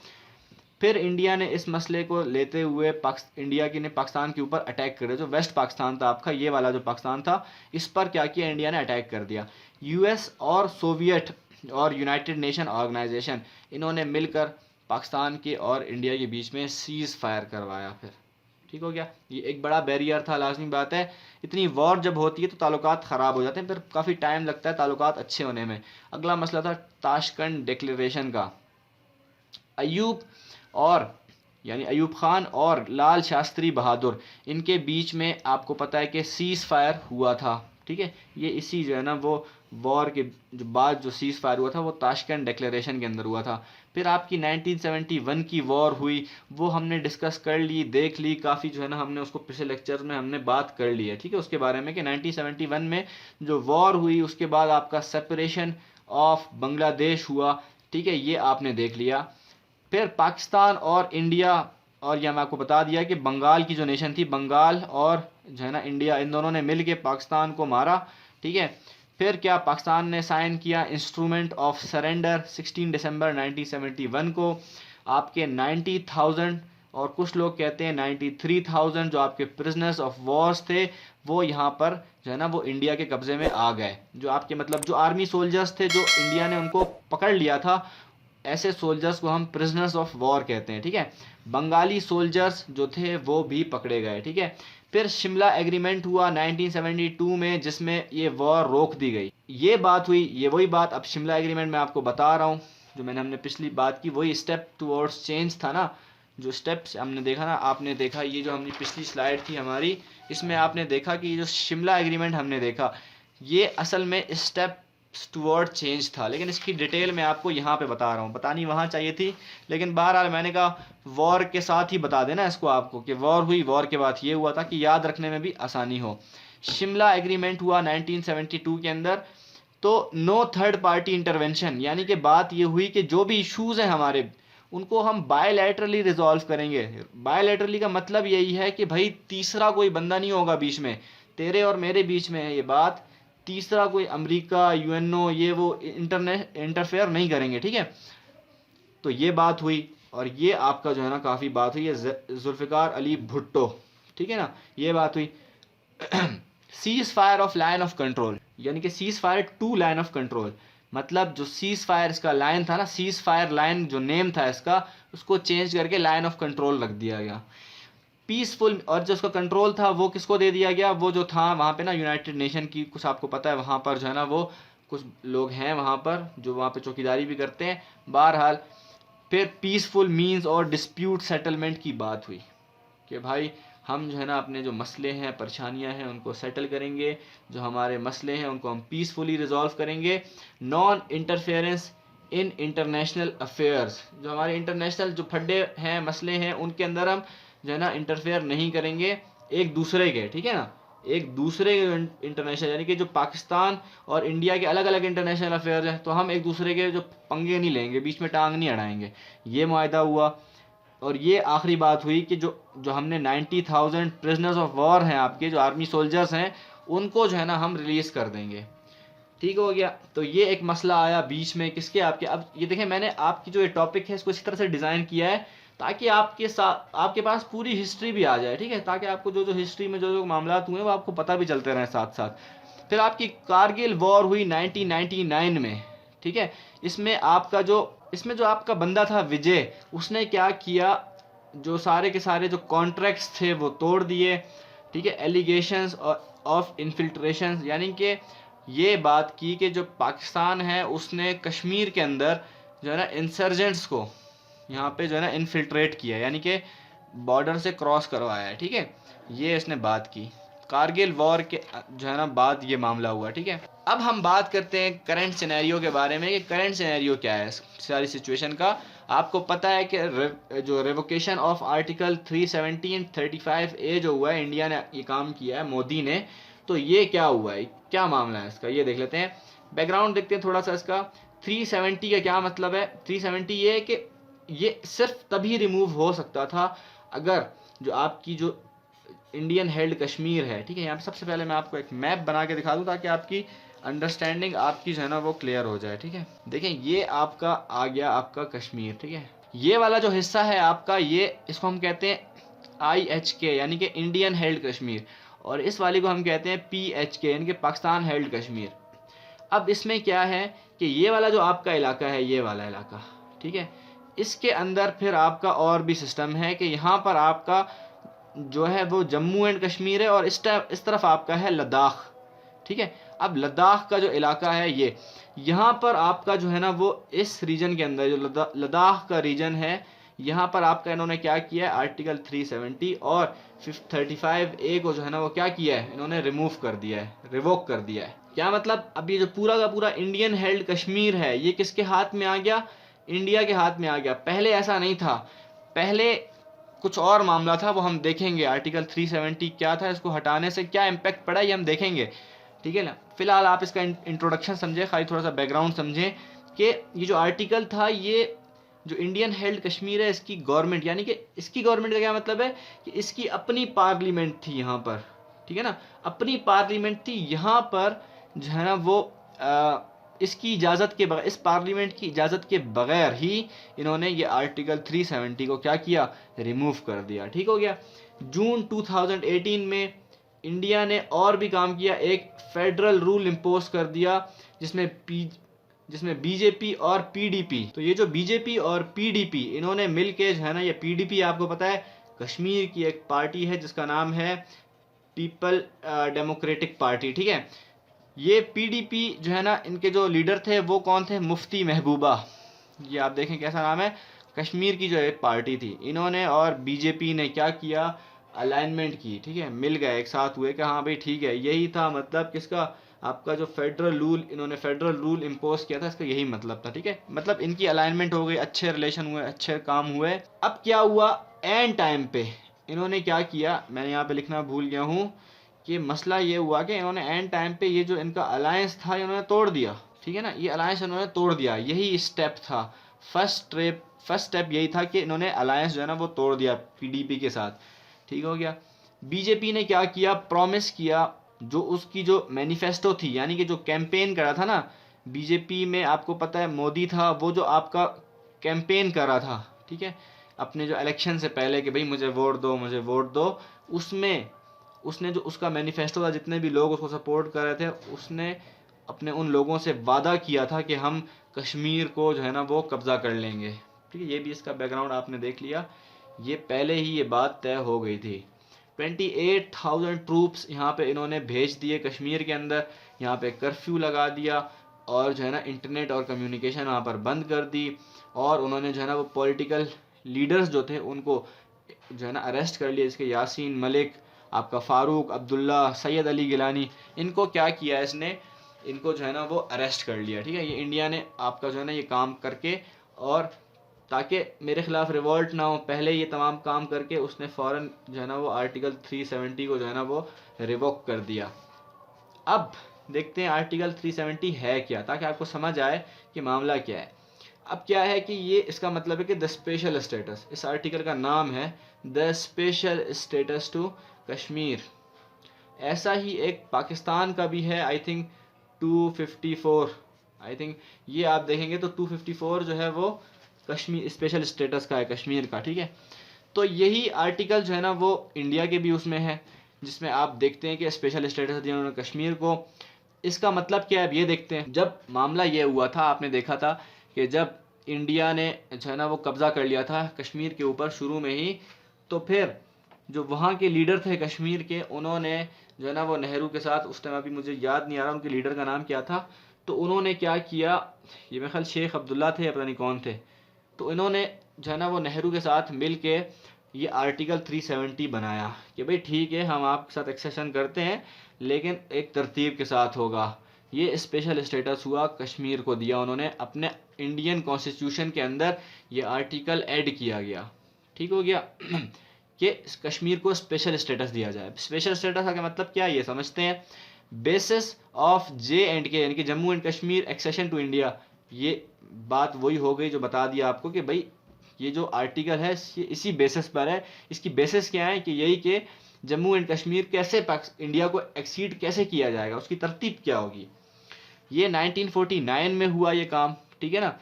फिर इंडिया ने इस मसले को लेते हुए इंडिया की ने पाकिस्तान के ऊपर अटैक कर दिया। जो वेस्ट पाकिस्तान था आपका, ये वाला जो पाकिस्तान था, इस पर क्या किया इंडिया ने, अटैक कर दिया। यूएस और सोवियत और यूनाइटेड नेशन ऑर्गेनाइजेशन, इन्होंने मिलकर पाकिस्तान के और इंडिया के बीच में सीज़ फायर करवाया। फिर ठीक हो गया। ये एक बड़ा बैरियर था, लाजमी बात है। इतनी वॉर जब होती है तो ताल्लुकात ख़राब हो जाते हैं, फिर काफ़ी टाइम लगता है ताल्लुकात अच्छे होने में। अगला मसला था ताशकंद डिक्लेरेशन का। अयूब और यानी अयूब खान और लाल शास्त्री बहादुर, इनके बीच में आपको पता है कि सीज़ फायर हुआ था, ठीक है। ये इसी जो है ना वो वॉर के जो बाद जो सीज़ फायर हुआ था वो ताशकंद डिक्लेरेशन के अंदर हुआ था। फिर आपकी 1971 की वॉर हुई, वो हमने डिस्कस कर ली, देख ली काफ़ी जो है ना, हमने उसको पिछले लेक्चर में हमने बात कर ली है, ठीक है, उसके बारे में कि 1971 में जो वॉर हुई उसके बाद आपका सेपरेशन ऑफ बांग्लादेश हुआ, ठीक है, ये आपने देख लिया। फिर पाकिस्तान और इंडिया, और यह मैं आपको बता दिया कि बंगाल की जो नेशन थी, बंगाल और जो है ना इंडिया, इन दोनों ने मिल के पाकिस्तान को मारा, ठीक है। फिर क्या, पाकिस्तान ने साइन किया इंस्ट्रूमेंट ऑफ सरेंडर 16 दिसंबर 1971 को। आपके 90,000 और कुछ लोग कहते हैं 93,000 जो आपके प्रिजनर्स ऑफ वॉर्स थे, वो यहाँ पर जो है ना वो इंडिया के कब्ज़े में आ गए। जो आपके मतलब जो आर्मी सोल्जर्स थे जो इंडिया ने उनको पकड़ लिया था, ऐसे सोल्जर्स को हम प्रिजनर्स ऑफ वॉर कहते हैं, ठीक है। बंगाली सोल्जर्स जो थे वो भी पकड़े गए, ठीक है। फिर शिमला एग्रीमेंट हुआ 1972 में, जिसमें ये वॉर रोक दी गई। ये बात हुई, ये वही बात अब शिमला एग्रीमेंट में आपको बता रहा हूँ जो हमने पिछली बात की, वही स्टेप टुवर्ड्स चेंज था ना। जो स्टेप्स हमने देखा ना, आपने देखा ये जो हमने पिछली स्लाइड थी हमारी, इसमें आपने देखा कि जो शिमला एग्रीमेंट हमने देखा, ये असल में स्टेप टुवर्ड चेंज था, लेकिन इसकी डिटेल मैं आपको यहाँ पे बता रहा हूँ। बतानी वहाँ चाहिए थी, लेकिन बहरहाल मैंने कहा वॉर के साथ ही बता देना इसको आपको कि वॉर हुई, वॉर के बाद ये हुआ, था कि याद रखने में भी आसानी हो। शिमला एग्रीमेंट हुआ 1972 के अंदर। तो नो थर्ड पार्टी इंटरवेंशन, यानी कि बात ये हुई कि जो भी इश्यूज़ हैं हमारे, उनको हम बायलैटरली रिजॉल्व करेंगे। बायलैटरली का मतलब यही है कि भाई तीसरा कोई बंदा नहीं होगा बीच में, तेरे और मेरे बीच में है ये बात, तीसरा कोई अमेरिका, यूएनओ, ये वो इंटरनेट इंटरफेयर नहीं करेंगे, ठीक है। तो ये बात हुई, और ये आपका जो है ना काफ़ी बात हुई है जुल्फ़िकार अली भुट्टो, ठीक है ना, ये बात हुई। Ceasefire of line of control, यानी कि ceasefire to line of control, मतलब जो सीज फायर इसका लाइन था ना, सीज फायर लाइन जो नेम था इसका, उसको चेंज करके लाइन ऑफ कंट्रोल रख दिया गया। पीसफुल, और जो उसका कंट्रोल था वो किसको दे दिया गया, वो जो था वहाँ पे ना यूनाइटेड नेशन की, कुछ आपको पता है वहाँ पर जो है ना वो कुछ लोग हैं वहाँ पर जो वहाँ पे चौकीदारी भी करते हैं। बहरहाल फिर पीसफुल मीन्स और डिस्प्यूट सेटलमेंट की बात हुई कि भाई हम जो है ना अपने जो मसले हैं, परेशानियां हैं, उनको सेटल करेंगे, जो हमारे मसले हैं उनको हम पीसफुली रिजॉल्व करेंगे। Non interference in international affairs, जो हमारे इंटरनेशनल जो फड्डे हैं, मसले हैं, उनके अंदर हम जो है ना इंटरफेयर नहीं करेंगे एक दूसरे के, ठीक है ना, एक दूसरे के इंटरनेशनल, यानी कि जो पाकिस्तान और इंडिया के अलग अलग इंटरनेशनल अफेयर्स हैं, तो हम एक दूसरे के जो पंगे नहीं लेंगे, बीच में टांग नहीं अड़ाएंगे, ये मुआहदा हुआ। और ये आखिरी बात हुई कि जो जो हमने 90,000 प्रिजनर्स ऑफ वॉर हैं आपके, जो आर्मी सोल्जर्स हैं, उनको जो है ना हम रिलीज़ कर देंगे, ठीक हो गया। तो ये एक मसला आया बीच में किसके, आपके। अब ये देखें, मैंने आपकी जो ये टॉपिक है इसको इस तरह से डिज़ाइन किया है ताकि आपके साथ आपके पास पूरी हिस्ट्री भी आ जाए, ठीक है, ताकि आपको जो जो हिस्ट्री में जो जो मामला हुए वो आपको पता भी चलते रहें साथ साथ। फिर आपकी कारगिल वॉर हुई 1999 में, ठीक है। इसमें जो आपका बंदा था विजय, उसने क्या किया, जो सारे के सारे जो कॉन्ट्रैक्ट्स थे वो तोड़ दिए, ठीक है। एलिगेशंस ऑफ इन्फिल्ट्रेशन, यानी कि ये बात की कि जो पाकिस्तान है उसने कश्मीर के अंदर जो है ना इंसर्जेंट्स को यहाँ पे जो है ना इन्फिल्ट्रेट किया, यानी कि बॉर्डर से क्रॉस करवाया है, ठीक है। ये इसने बात की कारगिल वॉर के जो है ना बाद ये मामला हुआ, ठीक है। अब हम बात करते हैं करंट सिनेरियो के बारे में कि करंट सिनेरियो क्या है सारी सिचुएशन का। आपको पता है कि जो रिवोकेशन ऑफ आर्टिकल 370 35A जो हुआ है, इंडिया ने ये काम किया है, मोदी ने, तो ये क्या हुआ है, क्या मामला है इसका, ये देख लेते हैं। बैकग्राउंड देखते हैं थोड़ा सा इसका। 370 का क्या मतलब है, 370 ये है कि ये सिर्फ तभी रिमूव हो सकता था अगर जो आपकी जो इंडियन हेल्ड कश्मीर है, ठीक है। यहाँ पे सबसे पहले मैं आपको एक मैप बना के दिखा दूँ ताकि आपकी अंडरस्टैंडिंग आपकी जो है ना वो क्लियर हो जाए, ठीक है। देखें, ये आपका आ गया आपका कश्मीर, ठीक है। ये वाला जो हिस्सा है आपका, ये इसको हम कहते हैं IHK, यानी कि इंडियन हेल्ड कश्मीर, और इस वाली को हम कहते हैं PHK, यानी कि पाकिस्तान हेल्ड कश्मीर। अब इसमें क्या है कि ये वाला जो आपका इलाका है, ये वाला इलाका, ठीक है, इसके अंदर फिर आपका और भी सिस्टम है कि यहाँ पर आपका जो है वो जम्मू एंड कश्मीर है, और इस तरफ आपका है लद्दाख, ठीक है। अब लद्दाख का जो इलाका है ये, यहाँ पर आपका जो है ना वो इस रीजन के अंदर जो लद्दाख का रीजन है, यहाँ पर आपका इन्होंने क्या किया है, आर्टिकल 370 और 35A को जो है ना वो क्या किया है, इन्होंने रिमूव कर दिया है, रिवोक कर दिया है। क्या मतलब, अब ये जो पूरा का पूरा इंडियन हेल्ड कश्मीर है, ये किसके हाथ में आ गया, इंडिया के हाथ में आ गया। पहले ऐसा नहीं था, पहले कुछ और मामला था, वो हम देखेंगे। आर्टिकल 370 क्या था, इसको हटाने से क्या इम्पैक्ट पड़ा, ये हम देखेंगे, ठीक है ना। फिलहाल आप इसका इंट्रोडक्शन समझें, खाली थोड़ा सा बैकग्राउंड समझें कि ये जो आर्टिकल था, ये जो इंडियन हेल्ड कश्मीर है, इसकी गवर्नमेंट, यानी कि इसकी गवर्नमेंट का क्या मतलब है कि इसकी अपनी पार्लियामेंट थी यहाँ पर, ठीक है ना, अपनी पार्लियामेंट थी यहाँ पर, जो है ना वो इसकी इजाज़त के बगैर, इस पार्लियामेंट की इजाज़त के बगैर ही इन्होंने ये आर्टिकल 370 को क्या किया, रिमूव कर दिया, ठीक हो गया। जून 2018 में इंडिया ने और भी काम किया, एक फेडरल रूल इम्पोज कर दिया जिसमें बीजेपी और पीडीपी, तो ये जो बीजेपी और पीडीपी इन्होंने मिल के जो है ना, ये पीडीपी आपको पता है कश्मीर की एक पार्टी है जिसका नाम है पीपल डेमोक्रेटिक पार्टी, ठीक है। ये पीडीपी जो है ना, इनके जो लीडर थे वो कौन थे, मुफ्ती महबूबा, ये आप देखें कैसा नाम है। कश्मीर की जो एक पार्टी थी, इन्होंने और बीजेपी ने क्या किया, अलाइनमेंट की, ठीक है, मिल गए, एक साथ हुए कि हाँ भाई ठीक है, यही था मतलब किसका, आपका जो फेडरल रूल, इन्होंने फेडरल रूल इम्पोज किया था, इसका यही मतलब था, ठीक है। मतलब इनकी अलाइनमेंट हो गई, अच्छे रिलेशन हुए, अच्छे काम हुए। अब क्या हुआ, एंड टाइम पे इन्होंने क्या किया, मैं यहाँ पे लिखना भूल गया हूँ कि मसला ये हुआ कि इन्होंने एंड टाइम पे ये जो इनका अलायंस था इन्होंने तोड़ दिया, ठीक है ना, ये अलायंस इन्होंने तोड़ दिया, यही स्टेप था फर्स्ट स्टेप यही था कि इन्होंने अलायंस जो है ना वो तोड़ दिया पीडीपी के साथ, ठीक हो गया। बीजेपी ने क्या किया, प्रॉमिस किया, जो उसकी जो मैनिफेस्टो थी, यानी कि जो कैंपेन करा था ना, बीजेपी में आपको पता है मोदी था, वो जो आपका कैंपेन कर रहा था, ठीक है, अपने जो इलेक्शन से पहले कि भाई मुझे वोट दो, मुझे वोट दो, उसमें उसने जो उसका मैनिफेस्टो था, जितने भी लोग उसको सपोर्ट कर रहे थे, उसने अपने उन लोगों से वादा किया था कि हम कश्मीर को जो है ना वो कब्ज़ा कर लेंगे, ठीक है। ये भी इसका बैकग्राउंड आपने देख लिया, ये पहले ही ये बात तय हो गई थी। 28,000 ट्रूप्स यहाँ पे इन्होंने भेज दिए कश्मीर के अंदर, यहाँ पे कर्फ्यू लगा दिया, और जो है ना इंटरनेट और कम्युनिकेशन वहाँ पर बंद कर दी, और उन्होंने जो है ना वो पॉलिटिकल लीडर्स जो थे उनको जो है ना अरेस्ट कर लिया, इसके यासीन मलिक, आपका फ़ारूक अब्दुल्ला, सैयद अली गिलानी, इनको क्या किया इसने, इनको जो है ना वो अरेस्ट कर लिया, ठीक है। ये इंडिया ने आपका जो है ना ये काम करके, और ताकि मेरे खिलाफ रिवॉल्ट ना हो, पहले ये तमाम काम करके उसने फ़ौरन जो है ना वो आर्टिकल 370 को जो है ना वो रिवोक कर दिया। अब देखते हैं आर्टिकल 370 है क्या, ताकि आपको समझ आए कि मामला क्या है। अब क्या है कि ये इसका मतलब है कि द स्पेशल स्टेटस, इस आर्टिकल का नाम है the special status to Kashmir. ऐसा ही एक पाकिस्तान का भी है, आई थिंक 254, आई थिंक ये आप देखेंगे तो 254 जो है वो कश्मीर स्पेशल स्टेटस का है, कश्मीर का, ठीक है। तो यही आर्टिकल जो है ना वो इंडिया के भी उसमें है, जिसमें आप देखते हैं कि स्पेशल स्टेटस दिया उन्होंने कश्मीर को। इसका मतलब क्या है, अब ये देखते हैं। जब मामला ये हुआ था, आपने देखा था कि जब इंडिया ने जो है ना वो कब्ज़ा कर लिया था कश्मीर के ऊपर शुरू में ही, तो फिर जो वहाँ के लीडर थे कश्मीर के, उन्होंने जो है ना वो नेहरू के साथ, उस टाइम अभी मुझे याद नहीं आ रहा उनके लीडर का नाम क्या था, तो उन्होंने क्या किया, ये मेरे ख्याल शेख अब्दुल्ला थे या पता नहीं कौन थे, तो इन्होंने जो है ना वो नेहरू के साथ मिल के ये आर्टिकल 370 बनाया कि भाई ठीक है हम आपके साथ एक्सेशन करते हैं, लेकिन एक तरतीब के साथ होगा। ये स्पेशल स्टेटस हुआ, कश्मीर को दिया उन्होंने, अपने इंडियन कॉन्स्टिट्यूशन के अंदर ये आर्टिकल ऐड किया गया, ठीक हो गया कि कश्मीर को स्पेशल स्टेटस दिया जाए। स्पेशल स्टेटस का मतलब क्या है ये समझते हैं। बेसिस ऑफ JNK यानी कि Jammu and Kashmir accession to India, ये बात वही हो गई जो बता दिया आपको कि भाई ये जो आर्टिकल है ये इसी बेसिस पर है। इसकी बेसिस क्या है कि यही कि जम्मू एंड कश्मीर कैसे इंडिया को एक्सीड कैसे किया जाएगा, उसकी तरतीब क्या होगी। ये 1949 में हुआ ये काम, ठीक है ना,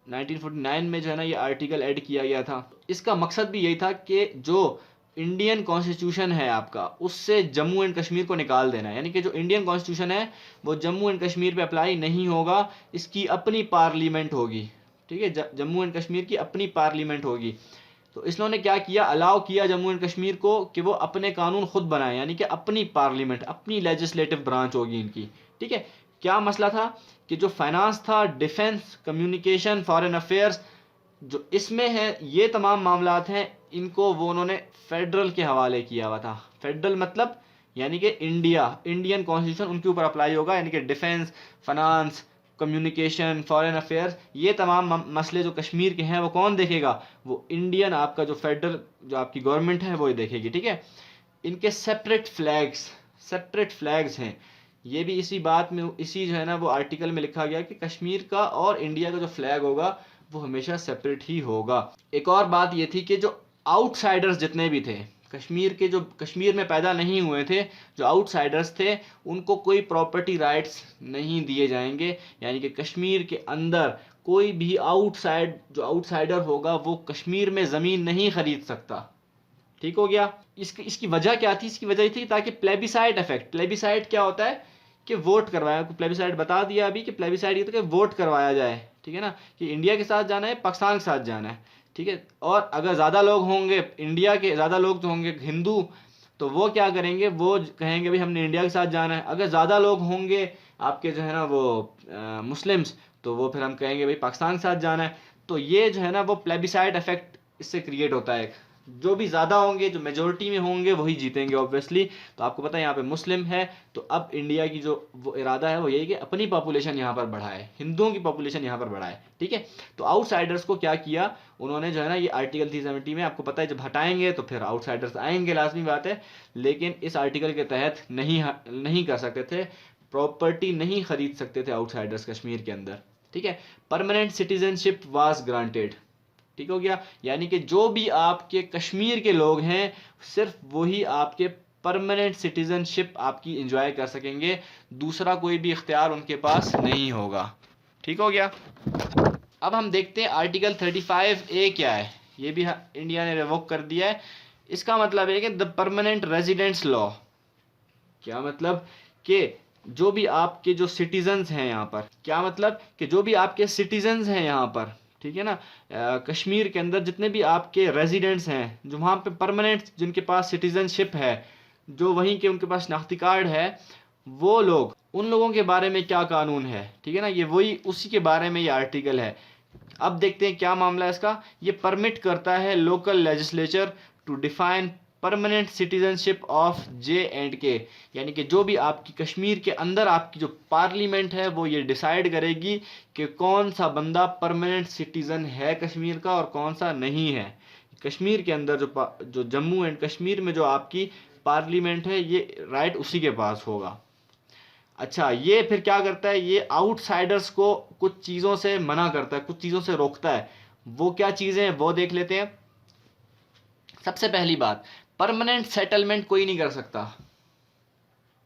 1949 में जो है ना ये आर्टिकल ऐड किया गया था। इसका मकसद भी यही था कि जो इंडियन कॉन्स्टिट्यूशन है आपका, उससे जम्मू एंड कश्मीर को निकाल देना है, यानी कि जो इंडियन कॉन्स्टिट्यूशन है वो जम्मू एंड कश्मीर पे अप्लाई नहीं होगा, इसकी अपनी पार्लियामेंट होगी, ठीक है, जम्मू एंड कश्मीर की अपनी पार्लियामेंट होगी। तो इन्होंने क्या किया, अलाउ किया जम्मू एंड कश्मीर को कि वो अपने कानून खुद बनाए, यानी कि अपनी पार्लियामेंट, अपनी लेजिस्लेटिव ब्रांच होगी इनकी, ठीक है। क्या मसला था कि जो फाइनेंस था, डिफेंस, कम्युनिकेशन, फॉरेन अफेयर्स, जो इसमें है ये तमाम मामलात हैं, इनको वो उन्होंने फेडरल के हवाले किया हुआ था। फेडरल मतलब यानी कि इंडियन कॉन्स्टिट्यूशन उनके ऊपर अप्लाई होगा, यानी कि defence, finance, communication, foreign affairs, ये तमाम मसले जो कश्मीर के हैं वो कौन देखेगा, वो इंडियन आपका जो फेडरल जो आपकी गवर्नमेंट है वो ही देखेगी, ठीक है। इनके सेपरेट फ्लैग्स हैं, ये भी इसी बात में, इसी जो है ना वो आर्टिकल में लिखा गया कि कश्मीर का और इंडिया का जो फ्लैग होगा वो हमेशा सेपरेट ही होगा। एक और बात ये थी कि जो आउटसाइडर्स जितने भी थे कश्मीर के, जो कश्मीर में पैदा नहीं हुए थे, जो आउटसाइडर्स थे, उनको कोई प्रॉपर्टी राइट्स नहीं दिए जाएंगे, यानी कि कश्मीर के अंदर कोई भी जो आउटसाइडर होगा वो कश्मीर में ज़मीन नहीं खरीद सकता, ठीक हो गया। इसकी वजह क्या थी, इसकी वजह थी ताकि प्लेबिसाइड इफेक्ट, प्लेबिसाइड क्या होता है कि वोट करवाया, प्लेबिसाइड बता दिया अभी कि प्लेबिसाइड ये तो कि वोट करवाया जाए, ठीक है ना, कि इंडिया के साथ जाना है, पाकिस्तान के साथ जाना है, ठीक है। और अगर ज़्यादा लोग होंगे, इंडिया के ज़्यादा लोग जो होंगे हिंदू, तो वो क्या करेंगे, वो कहेंगे भाई हमने इंडिया के साथ जाना है। अगर ज़्यादा लोग होंगे आपके जो है ना वो मुस्लिम्स, तो वो फिर हम कहेंगे भाई पाकिस्तान के साथ जाना है। तो ये जो है ना वो प्लेबिसाइड इफेक्ट इससे क्रिएट होता है, जो भी ज़्यादा होंगे, जो मेजोरिटी में होंगे वही जीतेंगे ऑब्वियसली। तो आपको पता है यहाँ पे मुस्लिम है, तो अब इंडिया की जो वो इरादा है वो यही कि अपनी पॉपुलेशन यहाँ पर बढ़ाए, हिंदुओं की पॉपुलेशन यहाँ पर बढ़ाए, ठीक है। तो आउटसाइडर्स को क्या किया उन्होंने, जो है ना ये आर्टिकल 370 में आपको पता है जब हटाएंगे तो फिर आउटसाइडर्स आएंगे, लाजमी बात है, लेकिन इस आर्टिकल के तहत नहीं कर सकते थे, प्रॉपर्टी नहीं खरीद सकते थे आउटसाइडर्स कश्मीर के अंदर, ठीक है। परमानेंट सिटीजनशिप वाज ग्रांटेड, ठीक हो गया। यानी कि जो भी आपके कश्मीर के लोग हैं सिर्फ वही आपके परमानेंट सिटीजनशिप आपकी एंजॉय कर सकेंगे, दूसरा कोई भी इख्तियार उनके पास नहीं होगा, ठीक हो गया। अब हम देखते हैं आर्टिकल 35A क्या है। ये भी इंडिया ने रिवोक कर दिया है। इसका मतलब है कि द परमानेंट रेजिडेंट्स लॉ, क्या मतलब कि जो भी आपके जो सिटीजन्स हैं यहाँ पर, क्या मतलब कि जो भी आपके सिटीजन्स हैं यहाँ पर, ठीक है ना, कश्मीर के अंदर जितने भी आपके रेजिडेंट्स हैं जो वहाँ पे परमानेंट, जिनके पास सिटीजनशिप है, जो वहीं के उनके पास शनाख्ती कार्ड है, वो लोग, उन लोगों के बारे में क्या कानून है, ठीक है ना, ये वही उसी के बारे में ये आर्टिकल है। अब देखते हैं क्या मामला है इसका। ये परमिट करता है local legislature to define permanent citizenship of J&K, यानी कि जो भी आपकी कश्मीर के अंदर आपकी जो पार्लियामेंट है वो ये डिसाइड करेगी कि कौन सा बंदा परमानेंट सिटीजन है कश्मीर का और कौन सा नहीं है। कश्मीर के अंदर जो जम्मू एंड कश्मीर में जो आपकी पार्लियामेंट है ये राइट उसी के पास होगा। अच्छा, ये फिर क्या करता है, ये आउटसाइडर्स को कुछ चीज़ों से मना करता है, कुछ चीज़ों से रोकता है। वो क्या चीज़ें हैं वो देख लेते हैं। सबसे पहली बात, परमानेंट सेटलमेंट कोई नहीं कर सकता,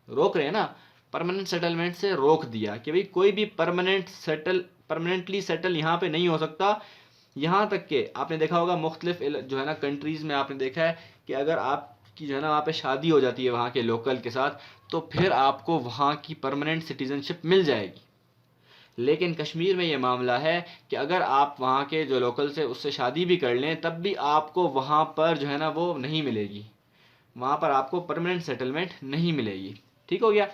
रोक रहे हैं ना, परमानेंट सेटलमेंट से रोक दिया कि भाई कोई भी परमानेंटली सेटल यहाँ पे नहीं हो सकता। यहाँ तक के आपने देखा होगा मुख्तलिफ जो है ना कंट्रीज़ में आपने देखा है कि अगर आपकी जो है ना वहाँ पे शादी हो जाती है वहाँ के लोकल के साथ, तो फिर आपको वहाँ की परमानेंट सिटीजनशिप मिल जाएगी। लेकिन कश्मीर में ये मामला है कि अगर आप वहाँ के जो लोकल से उससे शादी भी कर लें तब भी आपको वहाँ पर जो है ना वो नहीं मिलेगी, वहाँ पर आपको परमानेंट सेटलमेंट नहीं मिलेगी, ठीक हो गया।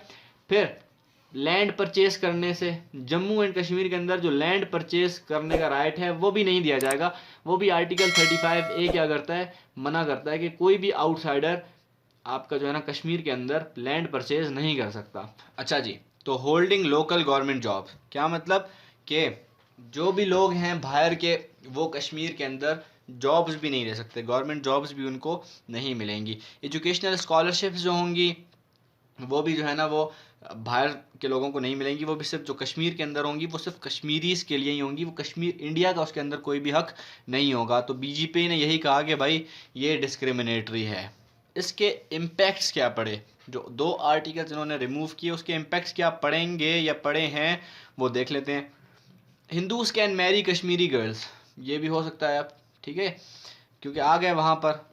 फिर लैंड परचेस करने से, जम्मू एंड कश्मीर के अंदर जो लैंड परचेस करने का राइट है वो भी नहीं दिया जाएगा। वो भी आर्टिकल 35A क्या करता है, मना करता है कि कोई भी आउटसाइडर आपका जो है ना कश्मीर के अंदर लैंड परचेज नहीं कर सकता। अच्छा जी, तो होल्डिंग लोकल गवर्नमेंट जॉब, क्या मतलब कि जो भी लोग हैं बाहर के वो कश्मीर के अंदर जॉब्स भी नहीं ले सकते, गवर्नमेंट जॉब्स भी उनको नहीं मिलेंगी। एजुकेशनल स्कॉलरशिप्स जो होंगी वो भी जो है ना वो बाहर के लोगों को नहीं मिलेंगी, वो भी सिर्फ जो कश्मीर के अंदर होंगी वो सिर्फ कश्मीरीज़ के लिए ही होंगी, वो कश्मीर इंडिया का उसके अंदर कोई भी हक नहीं होगा। तो बीजेपी ने यही कहा कि भाई ये डिस्क्रिमिनेटरी है। इसके इम्पैक्ट्स क्या पड़े, जो 2 आर्टिकल्स इन्होंने रिमूव किए उसके इम्पैक्ट्स क्या पड़ेंगे या पड़े हैं वो देख लेते हैं। Hindus can marry Kashmiri girls, ये भी हो सकता है अब, ठीक है, क्योंकि आ गए वहाँ पर।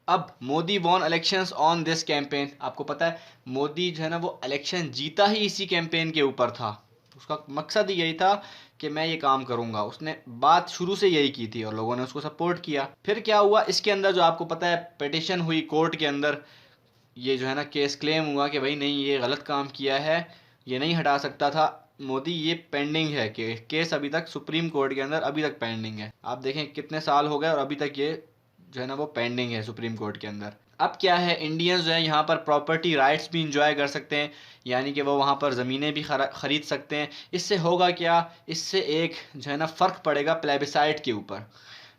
अब Modi won elections on this campaign, आपको पता है मोदी जो है ना वो इलेक्शन जीता ही इसी कैंपेन के ऊपर था, उसका मकसद ही यही था कि मैं ये काम करूंगा, उसने बात शुरू से यही की थी और लोगों ने उसको सपोर्ट किया। फिर क्या हुआ, इसके अंदर जो आपको पता है पिटिशन हुई कोर्ट के अंदर, ये जो है ना केस क्लेम हुआ कि भाई नहीं ये गलत काम किया है, ये नहीं हटा सकता था मोदी, ये पेंडिंग है कि केस अभी तक सुप्रीम कोर्ट के अंदर अभी तक पेंडिंग है। आप देखें कितने साल हो गए और अभी तक ये जो है ना वो पेंडिंग है सुप्रीम कोर्ट के अंदर। अब क्या है, इंडियंस जो है यहाँ पर प्रॉपर्टी राइट्स भी इंजॉय कर सकते हैं, यानी कि वो वहाँ पर ज़मीनें भी ख़रीद सकते हैं। इससे होगा क्या, इससे एक जो है ना फ़र्क पड़ेगा प्लेबिसाइड के ऊपर।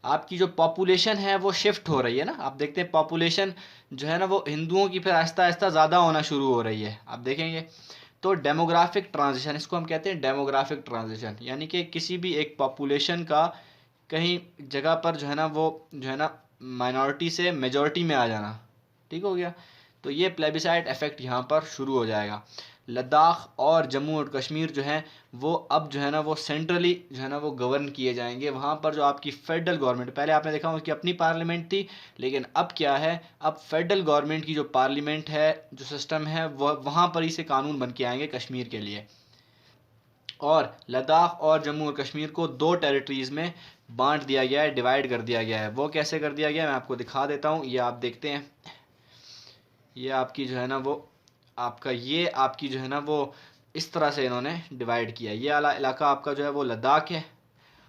आपकी जो पॉपुलेशन है वो शिफ्ट हो रही है ना, आप देखते हैं पॉपुलेशन जो है ना वो हिंदुओं की फिर आहिस्ता आहिस्ता ज़्यादा होना शुरू हो रही है, आप देखेंगे। तो डेमोग्राफिक ट्रांजिशन, इसको हम कहते हैं डेमोग्राफिक ट्रांजिशन, यानी कि किसी भी एक पॉपुलेशन का कहीं जगह पर जो है ना वो जो है ना माइनॉरिटी से मेजॉरिटी में आ जाना, ठीक हो गया। तो ये प्लेबिसाइड इफेक्ट यहाँ पर शुरू हो जाएगा। लद्दाख और जम्मू और कश्मीर जो हैं वो अब जो है ना वो सेंट्रली जो है ना वो गवर्न किए जाएंगे। वहाँ पर जो आपकी फेडरल गवर्नमेंट, पहले आपने देखा उसकी अपनी पार्लियामेंट थी, लेकिन अब क्या है, अब फेडरल गवर्नमेंट की जो पार्लियामेंट है, जो सिस्टम है, वह वहाँ पर ही से कानून बन के आएंगे कश्मीर के लिए। और लद्दाख और जम्मू और कश्मीर को 2 टेरिटरीज़ में बांट दिया गया है, डिवाइड कर दिया गया है। वो कैसे कर दिया गया है मैं आपको दिखा देता हूँ, ये आप देखते हैं। ये आपकी जो है ना वो आपका ये आपकी जो है ना वो इस तरह से इन्होंने डिवाइड किया। ये वाला इलाका आपका जो है वो लद्दाख है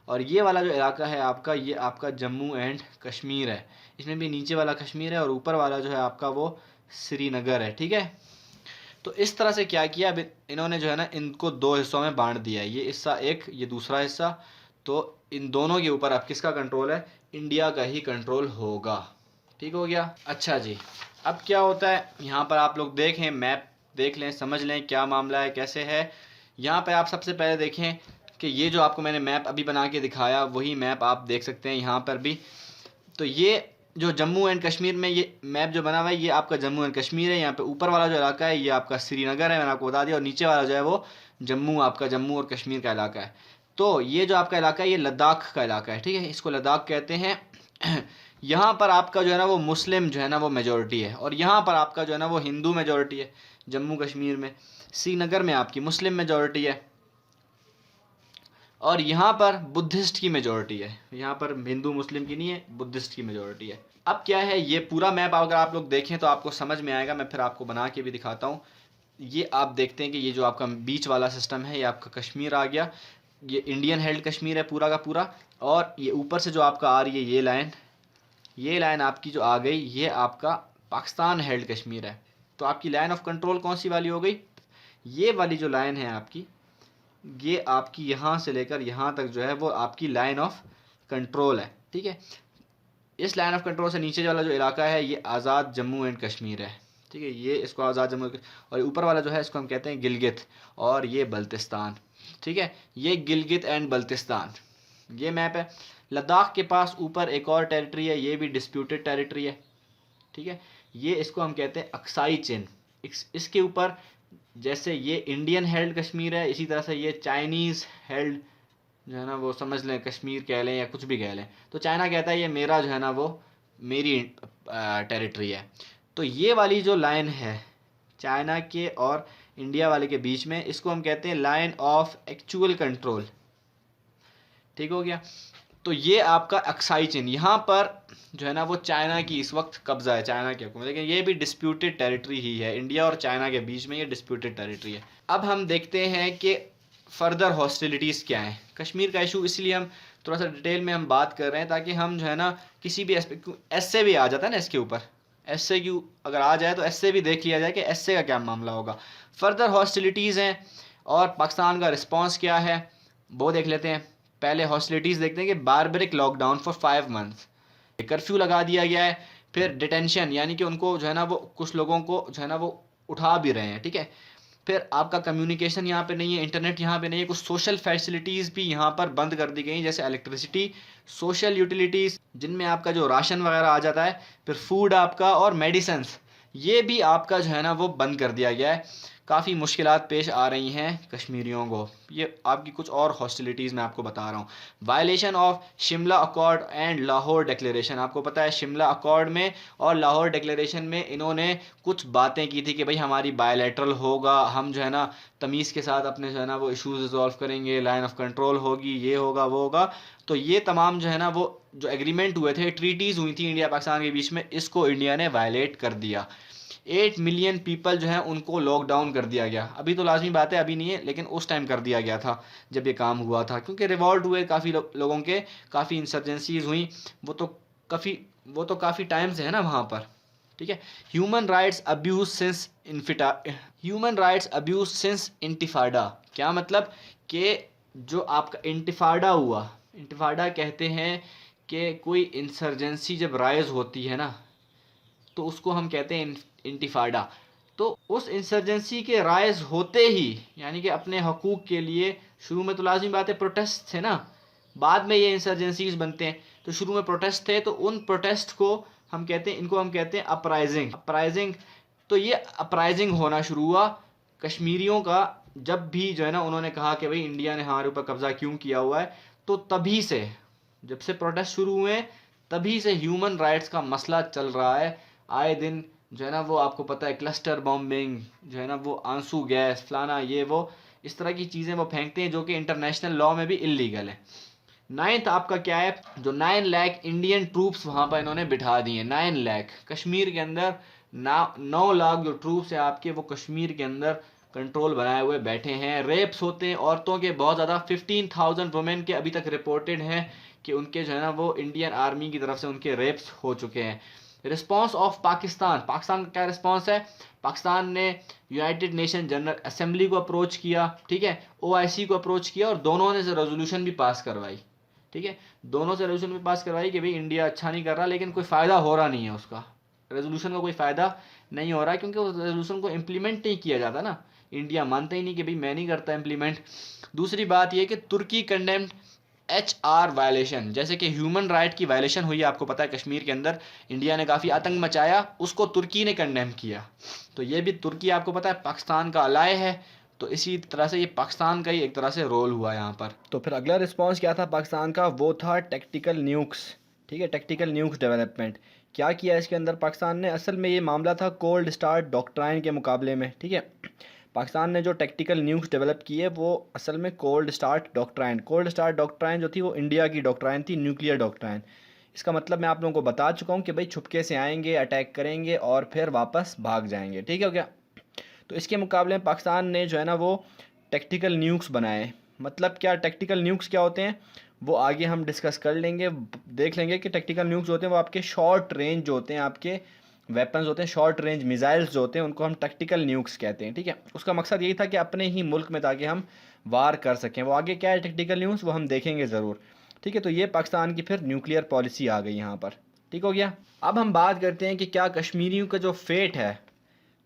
और ये वाला जो इलाका है आपका, ये आपका जम्मू एंड कश्मीर है। इसमें भी नीचे वाला कश्मीर है और ऊपर वाला जो है आपका वो श्रीनगर है, ठीक है। तो इस तरह से क्या किया, अब इन्होंने जो है ना इनको 2 हिस्सों में बांट दिया है, ये हिस्सा एक, ये दूसरा हिस्सा। तो इन दोनों के ऊपर अब किसका कंट्रोल है, इंडिया का ही कंट्रोल होगा, ठीक हो गया। अच्छा जी, अब क्या होता है यहाँ पर आप लोग देखें, मैप देख लें, समझ लें क्या मामला है कैसे है। यहाँ पे आप सबसे पहले देखें कि ये जो आपको मैंने मैप अभी बना के दिखाया वही मैप आप देख सकते हैं यहाँ पर भी। तो ये जो जम्मू एंड कश्मीर में ये मैप जो बना हुआ है ये आपका जम्मू एंड कश्मीर है। यहाँ पे ऊपर वाला जो इलाका है ये आपका श्रीनगर है, मैंने आपको बता दिया, और नीचे वाला जो है वो जम्मू, आपका जम्मू और कश्मीर का इलाका है। तो ये जो आपका इलाका है ये लद्दाख का इलाका है, ठीक है, इसको लद्दाख कहते हैं। यहाँ पर आपका जो है ना वो मुस्लिम जो है ना वो मेजोरिटी है, और यहाँ पर आपका जो है ना वो हिंदू मेजोरिटी है जम्मू कश्मीर में। श्रीनगर में आपकी मुस्लिम मेजोरिटी है, और यहाँ पर बुद्धिस्ट की मेजोरिटी है। यहाँ पर हिंदू मुस्लिम की नहीं है, बुद्धिस्ट की मेजोरिटी है। अब क्या है, ये पूरा मैप अगर आप लोग देखें तो आपको समझ में आएगा, मैं फिर आपको बना के भी दिखाता हूँ। ये आप देखते हैं कि ये जो आपका बीच वाला सिस्टम है ये आपका कश्मीर आ गया, ये इंडियन हेल्ड कश्मीर है पूरा का पूरा। और ये ऊपर से जो आपका आ रही है ये लाइन आपकी जो आ गई ये आपका पाकिस्तान हेल्ड कश्मीर है। तो आपकी लाइन ऑफ कंट्रोल कौन सी वाली हो गई, ये वाली जो लाइन है आपकी, ये आपकी यहाँ से लेकर यहाँ तक जो है वो आपकी लाइन ऑफ कंट्रोल है, ठीक है। इस लाइन ऑफ कंट्रोल से नीचे वाला जो इलाका है ये आज़ाद जम्मू एंड कश्मीर है, ठीक है, ये इसको आज़ाद जम्मू, और ऊपर वाला जो है इसको हम कहते हैं गिलगित, और ये बल्तिस्तान, ठीक है, ये गिलगित एंड बल्तिस्तान ये मैप है। लद्दाख के पास ऊपर एक और टेरिटरी है, ये भी डिस्प्यूटेड टेरिटरी है, ठीक है, ये इसको हम कहते हैं अक्साई चिन। इसके ऊपर जैसे ये इंडियन हेल्ड कश्मीर है, इसी तरह से ये चाइनीज़ हेल्ड जो है ना वो समझ लें कश्मीर कह लें या कुछ भी कह लें। तो चाइना कहता है ये मेरा जो है ना वो मेरी टेरिटरी है। तो ये वाली जो लाइन है चाइना के और इंडिया वाले के बीच में, इसको हम कहते हैं लाइन ऑफ एक्चुअल कंट्रोल, ठीक हो गया। तो ये आपका अक्साई चिन, यहाँ पर जो है ना वो चाइना की इस वक्त कब्जा है, चाइना के हुक्म, लेकिन ये भी डिस्प्यूटेड टेरिटरी ही है, इंडिया और चाइना के बीच में ये डिस्प्यूटेड टेरिटरी है। अब हम देखते हैं कि फर्दर हॉस्टिलिटीज़ क्या हैं कश्मीर का इशू, इसलिए हम थोड़ा सा डिटेल में हम बात कर रहे हैं ताकि हम जो है ना किसी भी एस्पेक्ट, एसए भी आ जाता है ना इसके ऊपर, एसए क्यों अगर आ जाए तो एसए भी देख लिया जाए कि एसए का क्या मामला होगा। फर्दर हॉस्टिलिटीज़ हैं और पाकिस्तान का रिस्पॉन्स क्या है वो देख लेते हैं। पहले हॉस्टिलिटीज़ देखते हैं कि barbaric lockdown for 5 months, curfew लगा दिया गया है। फिर डिटेंशन यानी कि उनको जो है ना वो कुछ लोगों को जो है ना वो उठा भी रहे हैं, ठीक है। फिर आपका कम्युनिकेशन यहाँ पे नहीं है, इंटरनेट यहाँ पे नहीं है, कुछ सोशल फैसिलिटीज़ भी यहाँ पर बंद कर दी गई जैसे इलेक्ट्रिसिटी, सोशल यूटिलिटीज़ जिनमें आपका जो राशन वगैरह आ जाता है, फिर फूड आपका और मेडिसिन्स, ये भी आपका जो है ना वो बंद कर दिया गया है। काफ़ी मुश्किलात पेश आ रही हैं कश्मीरियों को। ये आपकी कुछ और हॉस्टिलिटीज़ मैं आपको बता रहा हूँ। Violation of Shimla accord and Lahore declaration, आपको पता है शिमला अकॉर्ड में और लाहौर डिक्लेरेशन में इन्होंने कुछ बातें की थी कि भाई हमारी बायलैटरल होगा, हम जो है ना तमीज़ के साथ अपने जो है ना वो इशूज़ रिजॉल्व करेंगे, लाइन ऑफ कंट्रोल होगी, ये होगा वो होगा। तो ये तमाम जो है ना वो जो एग्रीमेंट हुए थे, ट्रीटीज़ हुई थी इंडिया पाकिस्तान के बीच में, इसको इंडिया ने वायलेट कर दिया। 8 मिलियन पीपल जो है उनको लॉकडाउन कर दिया गया। अभी तो लाजमी बात है अभी नहीं है, लेकिन उस टाइम कर दिया गया था जब ये काम हुआ था, क्योंकि रिवॉल्ट हुए काफ़ी लोगों के, काफ़ी इंसर्जेंसीज हुई, वो तो काफ़ी टाइम से है ना वहाँ पर, ठीक है। ह्यूमन राइट्स अब्यूज सिंस इंटिफाडा, क्या मतलब कि जो आपका इंटिफाडा हुआ, इंटिफाडा कहते हैं कि कोई इंसर्जेंसी जब राइज होती है ना तो उसको हम कहते हैं इंटिफाडा। तो उस इंसर्जेंसी के राइज होते ही यानी कि अपने हकूक़ के लिए, शुरू में तो लाजमी बात है प्रोटेस्ट थे ना, बाद में ये इंसर्जेंसीज बनते हैं, तो शुरू में प्रोटेस्ट थे, तो उन प्रोटेस्ट को हम कहते हैं, इनको हम कहते हैं अपराइजिंग। तो ये अपराइजिंग होना शुरू हुआ कश्मीरियों का, जब भी जो है ना उन्होंने कहा कि भाई इंडिया ने हमारे ऊपर कब्ज़ा क्यों किया हुआ है। तो तभी से, जब से प्रोटेस्ट शुरू हुए तभी से ह्यूमन राइट्स का मसला चल रहा है। आए दिन जो है ना वो आपको पता है क्लस्टर बॉम्बिंग, जो है ना वो आंसू गैस फलाना ये वो इस तरह की चीज़ें वो फेंकते हैं जो कि इंटरनेशनल लॉ में भी इलीगल है। 9th आपका क्या है, जो 9 लाख इंडियन ट्रूप्स वहाँ पर इन्होंने बिठा दिए। 9 लाख कश्मीर के अंदर, 9 लाख जो ट्रूप्स है आपके वो कश्मीर के अंदर कंट्रोल बनाए हुए बैठे हैं। रेप्स होते हैं औरतों के बहुत ज़्यादा, 15,000 वुमेन के अभी तक रिपोर्टेड हैं कि उनके जो है ना वो इंडियन आर्मी की तरफ से उनके रेप्स हो चुके हैं। रिस्पॉन्स ऑफ पाकिस्तान का क्या रिस्पॉन्स है, पाकिस्तान ने यूनाइटेड नेशन जनरल असेंबली को अप्रोच किया, ठीक है, OIC को अप्रोच किया और दोनों ने रेजोल्यूशन भी पास करवाई, ठीक है, दोनों से रेजोल्यूशन भी पास करवाई कि भाई इंडिया अच्छा नहीं कर रहा, लेकिन कोई फ़ायदा हो रहा नहीं है उसका। रेजोल्यूशन का कोई फ़ायदा नहीं हो रहा है, क्योंकि उस रेजोल्यूशन को इम्प्लीमेंट नहीं किया जाता ना। इंडिया मानता ही नहीं कि भाई मैं नहीं करता इम्प्लीमेंट। दूसरी बात ये कि तुर्की कंडेम्ड HR वायलेशन, जैसे कि ह्यूमन राइट की वायलेशन हुई है, आपको पता है कश्मीर के अंदर इंडिया ने काफ़ी आतंक मचाया, उसको तुर्की ने कंडेम किया। तो ये भी तुर्की आपको पता है पाकिस्तान का अलाय है, तो इसी तरह से ये पाकिस्तान का ही एक तरह से रोल हुआ यहाँ पर। तो फिर अगला रिस्पॉन्स क्या था पाकिस्तान का, वो था टैक्टिकल न्यूक्स। ठीक है, टैक्टिकल न्यूक्स डेवलपमेंट। क्या किया इसके अंदर पाकिस्तान ने, असल में ये मामला था कोल्ड स्टार डॉक्ट्राइन के मुकाबले में। ठीक है, पाकिस्तान ने जो टैक्टिकल न्यूक्स डेवलप की है वो असल में कोल्ड स्टार डॉक्ट्राइन जो थी वो इंडिया की डॉक्ट्राइन थी, न्यूक्लियर डॉक्ट्राइन। इसका मतलब मैं आप लोगों को बता चुका हूँ कि भाई छुपके से आएंगे, अटैक करेंगे और फिर वापस भाग जाएंगे। ठीक है क्या? तो इसके मुकाबले में पाकिस्तान ने जो है ना वो टैक्टिकल न्यूक्स बनाए। मतलब क्या टैक्टिकल न्यूक्स क्या होते हैं वो आगे हम डिस्कस कर लेंगे, देख लेंगे कि टैक्टिकल न्यूक्स होते हैं वो आपके शॉर्ट रेंज जो होते हैं, आपके वेपन्स होते हैं, शॉर्ट रेंज मिसाइल्स जो होते हैं उनको हम टैक्टिकल न्यूक्स कहते हैं। ठीक है, उसका मकसद यही था कि अपने ही मुल्क में ताकि हम वार कर सकें। वो आगे क्या है टैक्टिकल न्यूक्स वो हम देखेंगे ज़रूर। ठीक है, तो ये पाकिस्तान की फिर न्यूक्लियर पॉलिसी आ गई यहाँ पर। ठीक हो गया। अब हम बात करते हैं कि क्या कश्मीरियों का जो फेट है,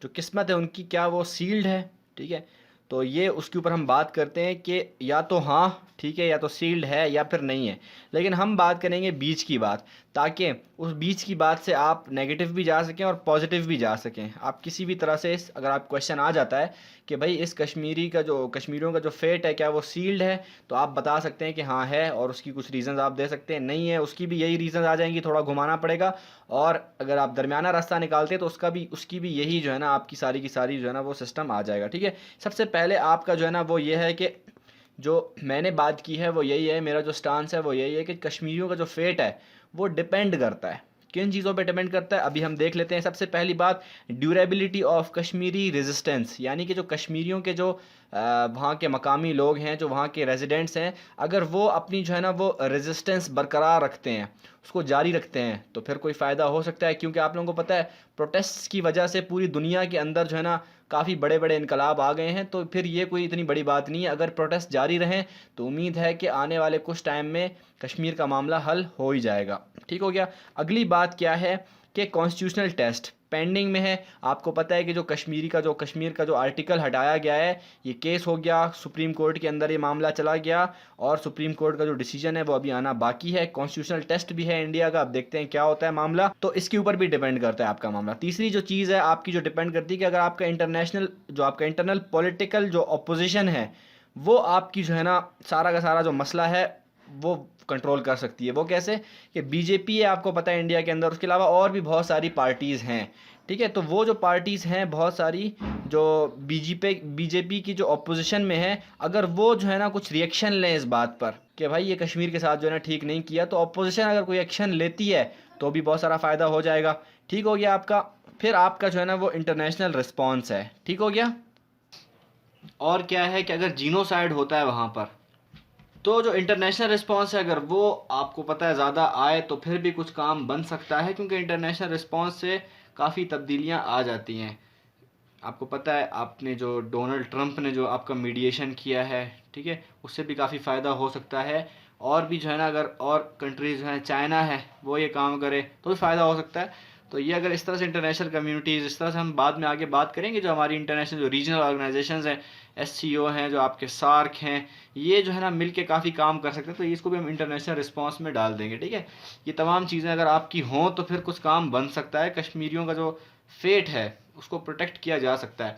जो किस्मत है उनकी, क्या वो सील्ड है। ठीक है, तो ये उसके ऊपर हम बात करते हैं कि या तो हाँ ठीक है, या तो सील्ड है या फिर नहीं है। लेकिन हम बात करेंगे बीच की बात, ताकि उस बीच की बात से आप नेगेटिव भी जा सकें और पॉजिटिव भी जा सकें। आप किसी भी तरह से अगर आप क्वेश्चन आ जाता है कि भाई इस कश्मीरियों का जो फेट है क्या वो सील्ड है, तो आप बता सकते हैं कि हाँ है, और उसकी कुछ रीज़न्स आप दे सकते हैं। नहीं है, उसकी भी यही रीज़न्स आ जाएंगी, थोड़ा घुमाना पड़ेगा। और अगर आप दरमियाना रास्ता निकालते हैं तो उसकी भी यही जो है ना आपकी सारी की सारी जो है ना वो सिस्टम आ जाएगा। ठीक है, सबसे पहले आपका जो है ना वो ये है कि जो मैंने बात की है वो यही है, मेरा जो स्टांस है वो यही है कि कश्मीरियों का जो फेट है वो डिपेंड करता है। किन चीज़ों पे डिपेंड करता है अभी हम देख लेते हैं। सबसे पहली बात, ड्यूरेबिलिटी ऑफ कश्मीरी रेजिस्टेंस, यानी कि जो कश्मीरियों के जो वहाँ के मकामी लोग हैं, जो वहाँ के रेजिडेंट्स हैं, अगर वो अपनी जो है ना वो रेजिस्टेंस बरकरार रखते हैं, उसको जारी रखते हैं, तो फिर कोई फ़ायदा हो सकता है। क्योंकि आप लोगों को पता है प्रोटेस्ट की वजह से पूरी दुनिया के अंदर जो है ना काफ़ी बड़े बड़े इनकलाब आ गए हैं। तो फिर ये कोई इतनी बड़ी बात नहीं है, अगर प्रोटेस्ट जारी रहें तो उम्मीद है कि आने वाले कुछ टाइम में कश्मीर का मामला हल हो ही जाएगा। ठीक हो गया। अगली बात क्या है कि कॉन्स्टिट्यूशनल टेस्ट पेंडिंग में है। आपको पता है कि जो कश्मीर का जो आर्टिकल हटाया गया है, ये केस हो गया सुप्रीम कोर्ट के अंदर, ये मामला चला गया और सुप्रीम कोर्ट का जो डिसीजन है वो अभी आना बाकी है। कॉन्स्टिट्यूशनल टेस्ट भी है इंडिया का, अब देखते हैं क्या होता है मामला। तो इसके ऊपर भी डिपेंड करता है आपका मामला। तीसरी जो चीज़ है आपकी जो डिपेंड करती है कि अगर आपका इंटरनल पॉलिटिकल जो अपोजिशन है वो आपकी जो है ना सारा का सारा जो मसला है वो कंट्रोल कर सकती है। वो कैसे कि बीजेपी है, आपको पता है इंडिया के अंदर, उसके अलावा और भी बहुत सारी पार्टीज़ हैं। ठीक है, तो वो जो पार्टीज़ हैं बहुत सारी जो बीजेपी की जो अपोजिशन में है, अगर वो जो है ना कुछ रिएक्शन लें इस बात पर कि भाई ये कश्मीर के साथ जो है ना ठीक नहीं किया, तो अपोजिशन अगर कोई एक्शन लेती है तो भी बहुत सारा फ़ायदा हो जाएगा। ठीक हो गया आपका। फिर आपका जो है ना वो इंटरनेशनल रिस्पॉन्स है। ठीक हो गया। और क्या है कि अगर जीनोसाइड होता है वहाँ पर, तो जो इंटरनेशनल रिस्पांस है अगर वो आपको पता है ज़्यादा आए तो फिर भी कुछ काम बन सकता है, क्योंकि इंटरनेशनल रिस्पांस से काफ़ी तब्दीलियां आ जाती हैं। आपको पता है आपने जो डोनाल्ड ट्रंप ने जो आपका मीडिएशन किया है, ठीक है, उससे भी काफ़ी फ़ायदा हो सकता है। और भी जो है ना अगर और कंट्रीज़ हैं, चाइना है, वो ये काम करे तो भी फ़ायदा हो सकता है। तो ये अगर इस तरह से इंटरनेशनल कम्युनिटीज़, इस तरह से हम बाद में आगे बात करेंगे, जो हमारी इंटरनेशनल जो रीजनल ऑर्गेनाइजेशंस हैं, SCO हैं, जो आपके सार्क हैं, ये जो है ना मिल के काफ़ी काम कर सकते हैं। तो इसको भी हम इंटरनेशनल रिस्पांस में डाल देंगे। ठीक है, ये तमाम चीज़ें अगर आपकी हों तो फिर कुछ काम बन सकता है। कश्मीरियों का जो फेट है उसको प्रोटेक्ट किया जा सकता है।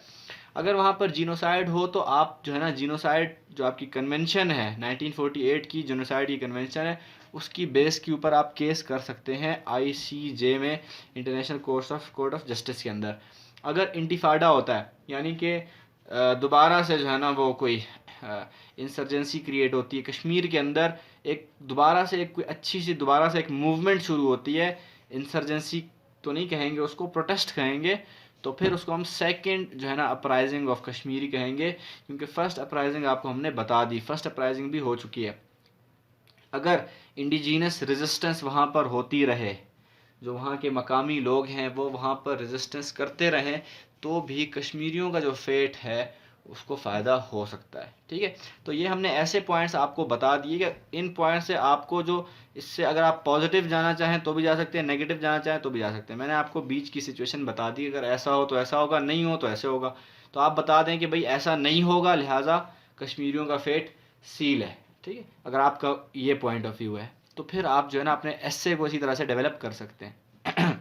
अगर वहाँ पर जीनोसाइड हो तो आप जो है ना जीनोसाइड जो आपकी कन्वेंशन है 1948 की जीनोसाइड की कन्वेंशन है, उसकी बेस के ऊपर आप केस कर सकते हैं ICJ में, इंटरनेशनल कोर्ट ऑफ जस्टिस के अंदर। अगर इंटिफाडा होता है, यानी कि दोबारा से जो है ना वो कोई इंसर्जेंसी क्रिएट होती है कश्मीर के अंदर, एक दोबारा से एक कोई अच्छी सी दोबारा से एक मूवमेंट शुरू होती है, इंसर्जेंसी तो नहीं कहेंगे उसको, प्रोटेस्ट कहेंगे, तो फिर उसको हम सेकंड जो है ना अपराइजिंग ऑफ कश्मीरी कहेंगे, क्योंकि फ़र्स्ट अपराइजिंग आपको हमने बता दी, फर्स्ट अपराइजिंग भी हो चुकी है। अगर इंडिजीनस रेजिस्टेंस वहाँ पर होती रहे, जो वहाँ के मकामी लोग हैं वो वहाँ पर रेजिस्टेंस करते रहें, तो भी कश्मीरियों का जो फेट है उसको फ़ायदा हो सकता है। ठीक है, तो ये हमने ऐसे पॉइंट्स आपको बता दिए कि इन पॉइंट से आपको जो इससे अगर आप पॉजिटिव जाना चाहें तो भी जा सकते हैं, नेगेटिव जाना चाहें तो भी जा सकते हैं। मैंने आपको बीच की सिचुएशन बता दी, अगर ऐसा हो तो ऐसा होगा, नहीं हो तो ऐसे होगा। तो आप बता दें कि भाई ऐसा नहीं होगा, लिहाजा कश्मीरियों का फेट सील है। ठीक है, अगर आपका ये पॉइंट ऑफ व्यू है तो फिर आप जो है ना अपने एस्से को इसी तरह से डेवलप कर सकते हैं।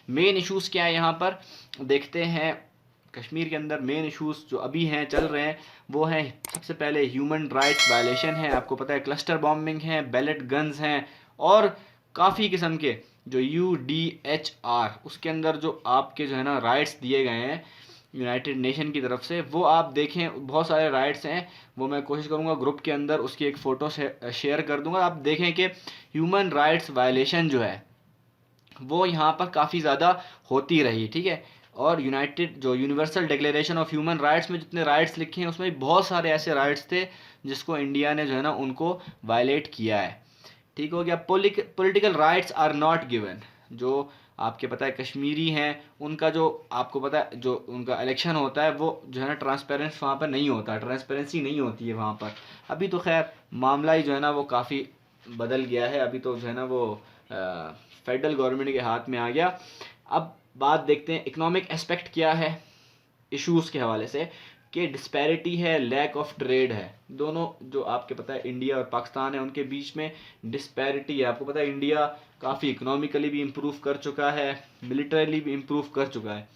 मेन इश्यूज़ क्या है यहाँ पर देखते हैं। कश्मीर के अंदर मेन इश्यूज़ जो अभी हैं, चल रहे हैं, वो हैं सबसे पहले ह्यूमन राइट्स वायलेशन है, आपको पता है क्लस्टर बॉम्बिंग है, बैलेट गन्स हैं, और काफ़ी किस्म के जो UDHR उसके अंदर जो आपके जो है ना राइट्स दिए गए हैं यूनाइटेड नेशन की तरफ से, वो आप देखें, बहुत सारे राइट्स हैं। वो मैं कोशिश करूँगा ग्रुप के अंदर उसकी एक फ़ोटो शेयर कर दूँगा, आप देखें कि ह्यूमन राइट्स वायलेशन जो है वो यहाँ पर काफ़ी ज़्यादा होती रही। ठीक है, और यूनाइटेड जो universal declaration of human rights में जितने राइट्स लिखे हैं उसमें बहुत सारे ऐसे राइट्स थे जिसको इंडिया ने जो है ना उनको वायलेट किया है। ठीक हो गया। Political rights are not given, जो आपके पता है कश्मीरी हैं उनका जो आपको पता है जो उनका इलेक्शन होता है वो जो है ना ट्रांसपेरेंस वहाँ पर नहीं होता, ट्रांसपेरेंसी नहीं होती है वहाँ पर। अभी तो खैर मामला ही जो है ना वो काफ़ी बदल गया है, अभी तो जो है ना वो फेडरल गवर्नमेंट के हाथ में आ गया। अब बात देखते हैं इकोनॉमिक एस्पेक्ट क्या है इश्यूज़ के हवाले से, कि डिस्पैरिटी है, लैक ऑफ ट्रेड है। दोनों जो आपके पता है इंडिया और पाकिस्तान है उनके बीच में डिस्पैरिटी है। आपको पता है इंडिया काफ़ी इकोनॉमिकली भी इम्प्रूव कर चुका है, मिलिटरीली भी इम्प्रूव कर चुका है,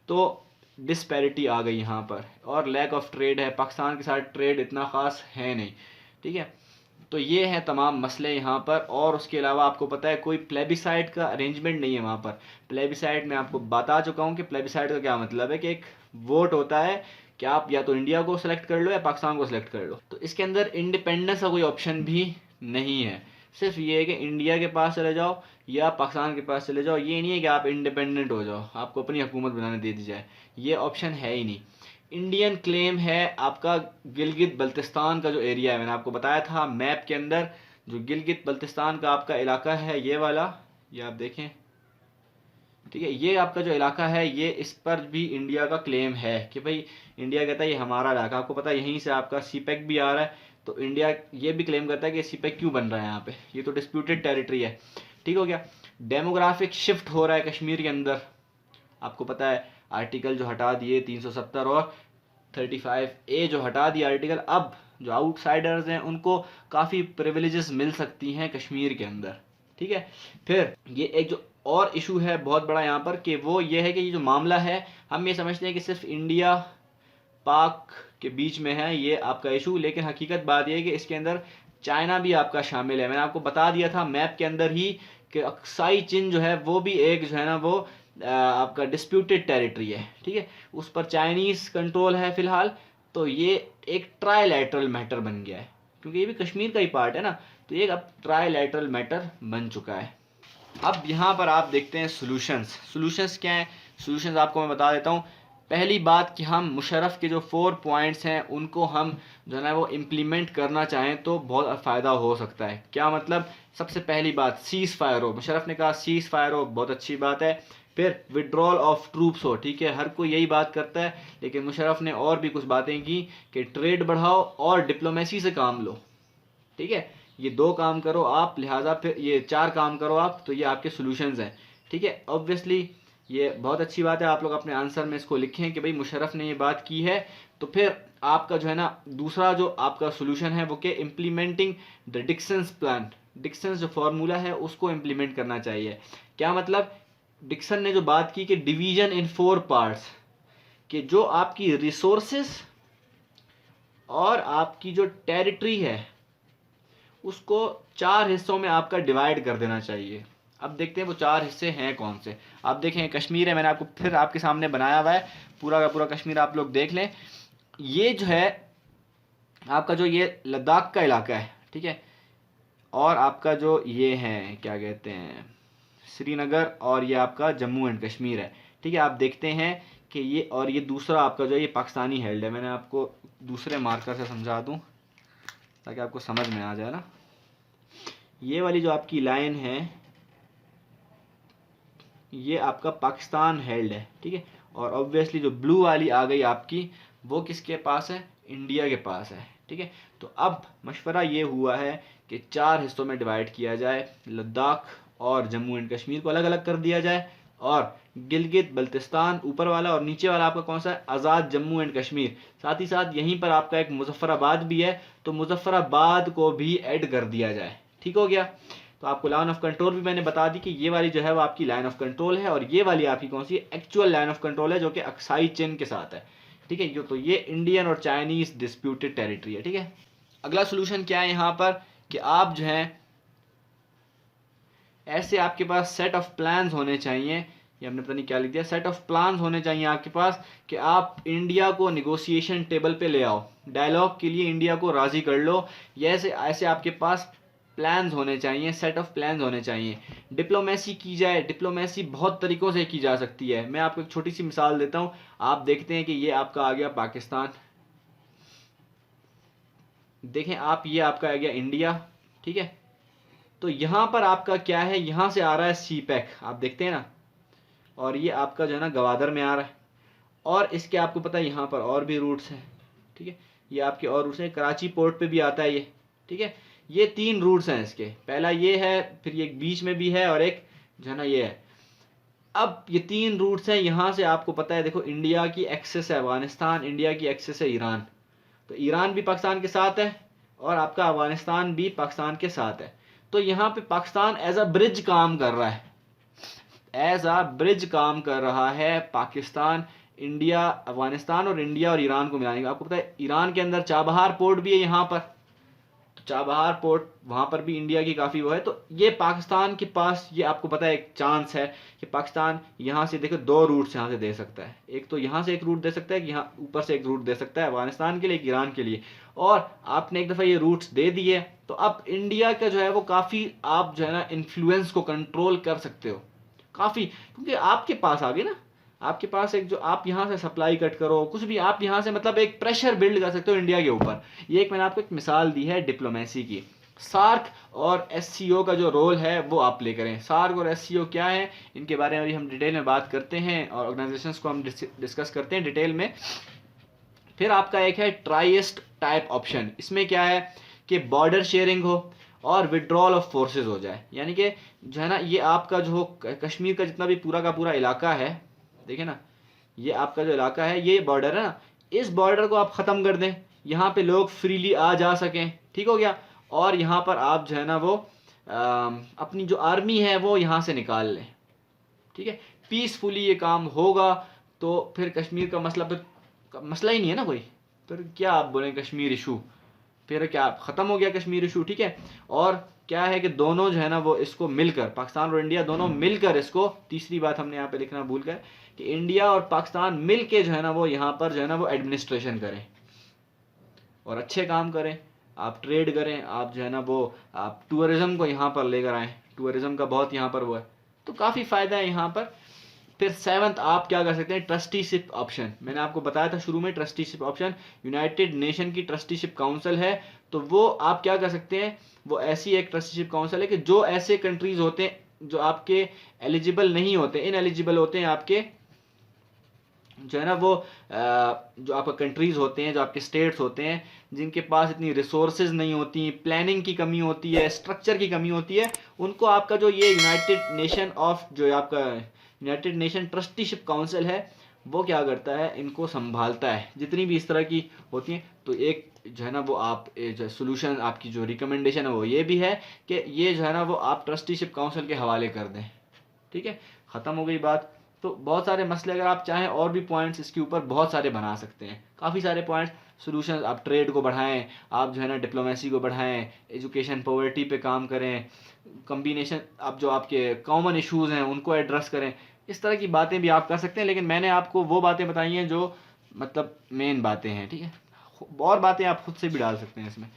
तो डिस्पैरिटी आ गई यहाँ पर। और लैक ऑफ ट्रेड है, पाकिस्तान के साथ ट्रेड इतना ख़ास है नहीं। ठीक है, तो ये हैं तमाम मसले यहाँ पर। और उसके अलावा आपको पता है कोई प्लेबिसाइड का अरेंजमेंट नहीं है वहाँ पर। प्लेबिसाइड मैं आपको बता चुका हूँ कि प्लेबिसाइड का क्या मतलब है, कि एक वोट होता है कि आप या तो इंडिया को सिलेक्ट कर लो या पाकिस्तान को सिलेक्ट कर लो। तो इसके अंदर इंडिपेंडेंस का कोई ऑप्शन भी नहीं है, सिर्फ ये है कि इंडिया के पास चले जाओ या पाकिस्तान के पास चले जाओ। ये नहीं है कि आप इंडिपेंडेंट हो जाओ, आपको अपनी हुकूमत बनाने दे दी जाए, ये ऑप्शन है ही नहीं। इंडियन क्लेम है आपका गिलगित बल्तिस्तान का जो एरिया है, मैंने आपको बताया था मैप के अंदर, जो गिलगित बल्तिस्तान का आपका इलाका है ये वाला, ये आप देखें। ठीक है, ये आपका जो इलाका है ये इस पर भी इंडिया का क्लेम है कि भाई इंडिया कहता है ये हमारा इलाका। आपको पता है यहीं से आपका सीपेक भी आ रहा है, तो इंडिया ये भी क्लेम करता है कि सीपेक क्यों बन रहा है यहाँ पे, ये तो डिस्प्यूटेड टेरिटरी है। ठीक हो गया। डेमोग्राफिक शिफ्ट हो रहा है कश्मीर के अंदर, आपको पता है आर्टिकल जो हटा दिए 370 और 35A जो हटा दिया आर्टिकल, अब जो आउटसाइडर्स हैं उनको काफ़ी प्रिविलेजेस मिल सकती हैं कश्मीर के अंदर। ठीक है, फिर ये एक जो और इशू है बहुत बड़ा यहाँ पर, कि वो ये है कि ये जो मामला है हम ये समझते हैं कि सिर्फ इंडिया पाक के बीच में है ये आपका इशू, लेकिन हकीकत बात यह है कि इसके अंदर चाइना भी आपका शामिल है। मैंने आपको बता दिया था मैप के अंदर ही कि अक्साई चीन जो है वो भी एक जो है ना वो आपका डिस्प्यूटेड टेरिटरी है। ठीक है, उस पर चाइनीज़ कंट्रोल है फ़िलहाल। तो ये एक ट्राईलैटरल मैटर बन गया है, क्योंकि ये भी कश्मीर का ही पार्ट है ना, तो ये अब ट्राईलैटरल मैटर बन चुका है। अब यहाँ पर आप देखते हैं सॉल्यूशंस क्या हैं। सॉल्यूशंस आपको मैं बता देता हूँ। पहली बात कि हम मुशर्रफ के जो 4 पॉइंट्स हैं उनको हम जो है ना वो इम्प्लीमेंट करना चाहें तो बहुत फ़ायदा हो सकता है। क्या मतलब, सबसे पहली बात सीज़ फायर हो, मुशर्रफ ने कहा सीज़ फायर हो, बहुत अच्छी बात है। फिर विड्रॉल ऑफ ट्रूप्स हो, ठीक है, हर कोई यही बात करता है, लेकिन मुशर्रफ ने और भी कुछ बातें की कि ट्रेड बढ़ाओ और डिप्लोमेसी से काम लो। ठीक है, ये 2 काम करो आप, लिहाजा फिर ये 4 काम करो आप, तो ये आपके सॉल्यूशंस हैं। ठीक है, ऑब्वियसली ये बहुत अच्छी बात है, आप लोग अपने आंसर में इसको लिखें कि भाई मुशर्रफ ने ये बात की है। तो फिर आपका जो है ना दूसरा जो आपका सॉल्यूशन है वो कि इम्प्लीमेंटिंग द डिक्सन्स प्लान, डिक्सन्स जो फार्मूला है उसको इम्प्लीमेंट करना चाहिए। क्या मतलब, डिक्सन ने जो बात की कि डिवीजन इन 4 पार्ट्स, कि जो आपकी रिसोर्सेस और आपकी जो टेरिटरी है उसको 4 हिस्सों में आपका डिवाइड कर देना चाहिए। अब देखते हैं वो 4 हिस्से हैं कौन से। आप देखें कश्मीर है, मैंने आपको फिर आपके सामने बनाया हुआ है, पूरा का पूरा कश्मीर आप लोग देख लें। ये जो है आपका जो ये लद्दाख का इलाका है, ठीक है, और आपका जो ये है क्या कहते हैं श्रीनगर, और ये आपका जम्मू एंड कश्मीर है। ठीक है, आप देखते हैं कि ये, और ये दूसरा आपका जो ये पाकिस्तानी हेल्ड है। मैंने आपको दूसरे मार्कर से समझा दूं ताकि आपको समझ में आ जाए ना। ये वाली जो आपकी लाइन है ये आपका पाकिस्तान हेल्ड है, ठीक है, और ऑब्वियसली जो ब्लू वाली आ गई आपकी वो किसके पास है? इंडिया के पास है। ठीक है, तो अब मशवरा ये हुआ है कि 4 हिस्सों में डिवाइड किया जाए, लद्दाख और जम्मू एंड कश्मीर को अलग अलग कर दिया जाए, और गिलगित बल्तिस्तान ऊपर वाला, और नीचे वाला आपका कौन सा है? आज़ाद जम्मू एंड कश्मीर। साथ ही साथ यहीं पर आपका एक मुजफ्फराबाद भी है, तो मुजफ्फराबाद को भी ऐड कर दिया जाए। ठीक हो गया। तो आपको लाइन ऑफ कंट्रोल भी मैंने बता दी कि ये वाली जो है वो आपकी लाइन ऑफ कंट्रोल है, और ये वाली आपकी कौन सी? एक्चुअल लाइन ऑफ कंट्रोल है, जो कि अक्साई चेन के साथ है। ठीक है, तो ये इंडियन और चाइनीज डिस्प्यूटेड टेरिटरी है। ठीक है, अगला सोल्यूशन क्या है यहाँ पर कि आप जो है ऐसे आपके पास सेट ऑफ प्लान्स होने चाहिए, ये हमने पता नहीं क्या लिख दिया, सेट ऑफ प्लान्स होने चाहिए आपके पास कि आप इंडिया को निगोशिएशन टेबल पे ले आओ, डायलॉग के लिए इंडिया को राज़ी कर लो। ये ऐसे ऐसे आपके पास प्लान्स होने चाहिए, सेट ऑफ प्लान्स होने चाहिए। डिप्लोमेसी की जाए, डिप्लोमेसी बहुत तरीक़ों से की जा सकती है। मैं आपको एक छोटी सी मिसाल देता हूँ। आप देखते हैं कि ये आपका आ गया पाकिस्तान, देखें आप, ये आपका आ गया इंडिया। ठीक है, तो यहाँ पर आपका क्या है? यहाँ से आ रहा है सी पैक, आप देखते हैं ना, और ये आपका जो है ना गवादर में आ रहा है, और इसके आपको पता है यहाँ पर और भी रूट्स हैं। ठीक है, ये आपके और रूट्स हैं, कराची पोर्ट पे भी आता है ये। ठीक है, ये 3 रूट्स हैं इसके, पहला ये है, फिर ये बीच में भी है, और एक जो है ना ये है। अब ये 3 रूट्स हैं, यहाँ से आपको पता है, देखो इंडिया की एक्सेस है अफगानिस्तान, इंडिया की एक्सेस है ईरान, तो ईरान भी पाकिस्तान के साथ है, और आपका अफगानिस्तान भी पाकिस्तान के साथ है। तो यहाँ पे पाकिस्तान एज अ ब्रिज काम कर रहा है, एज अ ब्रिज काम कर रहा है पाकिस्तान, इंडिया, अफगानिस्तान और इंडिया और ईरान को मिलाने का। आपको पता है ईरान के अंदर चाबहार पोर्ट भी है यहाँ पर, तो चाबहार पोर्ट वहाँ पर भी इंडिया की काफ़ी वो है। तो ये पाकिस्तान के पास, ये आपको पता है एक चांस है कि पाकिस्तान यहाँ से देखो 2 रूट्स यहाँ से दे सकता है, एक तो यहाँ से एक रूट दे सकता है कि यहाँ ऊपर से एक रूट दे सकता है अफगानिस्तान के लिए, एक ईरान के लिए, और आपने एक दफ़ा ये रूट्स दे दिए तो अब इंडिया का जो है वो काफ़ी, आप जो है ना इन्फ्लुएंस को कंट्रोल कर सकते हो काफ़ी, क्योंकि आपके पास आ गए ना, आपके पास एक जो आप यहाँ से सप्लाई कट करो कुछ भी, आप यहाँ से मतलब एक प्रेशर बिल्ड कर सकते हो इंडिया के ऊपर। ये एक मैंने आपको एक मिसाल दी है डिप्लोमेसी की। सार्क और एससीओ का जो रोल है वो आप प्ले करें। सार्क और एससीओ क्या है, इनके बारे में अभी हम डिटेल में बात करते हैं, और ऑर्गेनाइजेशंस को हम डिस्कस करते हैं डिटेल में। फिर आपका एक है ट्राइस्ट टाइप ऑप्शन, इसमें क्या है कि बॉर्डर शेयरिंग हो और विड्रॉल ऑफ फोर्सेस हो जाए, यानी कि जो है ना ये आपका जो कश्मीर का जितना भी पूरा का पूरा इलाका है, देखिए ना ये आपका जो इलाका है, ये बॉर्डर है ना, इस बॉर्डर को आप ख़त्म कर दें, यहाँ पे लोग फ्रीली आ जा सकें। ठीक हो गया, और यहाँ पर आप जो है ना वो अपनी जो आर्मी है वो यहाँ से निकाल लें। ठीक है, पीसफुली ये काम होगा तो फिर कश्मीर का मसला, फिर मसला ही नहीं है ना कोई, फिर क्या आप बोलें कश्मीर इशू, फिर क्या ख़त्म हो गया कश्मीर इशू। ठीक है, और क्या है कि दोनों जो है ना वो इसको मिलकर, पाकिस्तान और इंडिया दोनों मिलकर इसको, तीसरी बात हमने यहाँ पे लिखना भूल गए कि इंडिया और पाकिस्तान मिल के जो है ना वो यहाँ पर जो है ना वो एडमिनिस्ट्रेशन करें और अच्छे काम करें, आप ट्रेड करें, आप जो है ना वो आप टूरिज़्म को यहाँ पर लेकर आएँ, टूरिज़्म का बहुत यहाँ पर वो है, तो काफ़ी फ़ायदा है यहाँ पर। फिर 7th आप क्या कर सकते हैं, ट्रस्टीशिप ऑप्शन, मैंने आपको बताया था शुरू में, ट्रस्टीशिप ऑप्शन यूनाइटेड नेशन की ट्रस्टीशिप काउंसिल है, तो वो आप क्या कर सकते हैं, वो ऐसी एक ट्रस्टीशिप काउंसिल है कि जो ऐसे कंट्रीज होते हैं जो आपके एलिजिबल नहीं होते, इन एलिजिबल होते हैं आपके जो है ना वो जो आपका कंट्रीज़ होते हैं, जो आपके स्टेट्स होते हैं, जिनके पास इतनी रिसोर्सेज नहीं होती, प्लानिंग की कमी होती है, स्ट्रक्चर की कमी होती है, उनको आपका जो ये यूनाइटेड नेशन ऑफ जो आपका यूनाइटेड नेशन ट्रस्टीशिप काउंसिल है वो क्या करता है, इनको संभालता है जितनी भी इस तरह की होती हैं। तो एक जो है ना वो आप जो सोल्यूशन, आपकी जो रिकमेंडेशन है वो ये भी है कि ये जो है ना वो आप ट्रस्टीशिप काउंसिल के हवाले कर दें। ठीक है, ख़त्म हो गई बात। तो बहुत सारे मसले, अगर आप चाहें और भी पॉइंट्स इसके ऊपर बहुत सारे बना सकते हैं, काफ़ी सारे पॉइंट्स, सोल्यूशन, आप ट्रेड को बढ़ाएं, आप जो है ना डिप्लोमेसी को बढ़ाएं, एजुकेशन पॉवर्टी पे काम करें, कम्बिनेशन, आप जो आपके कॉमन इश्यूज़ हैं उनको एड्रेस करें, इस तरह की बातें भी आप कर सकते हैं। लेकिन मैंने आपको वो बातें बताई हैं जो मतलब मेन बातें हैं। ठीक है, और बातें आप खुद से भी डाल सकते हैं इसमें।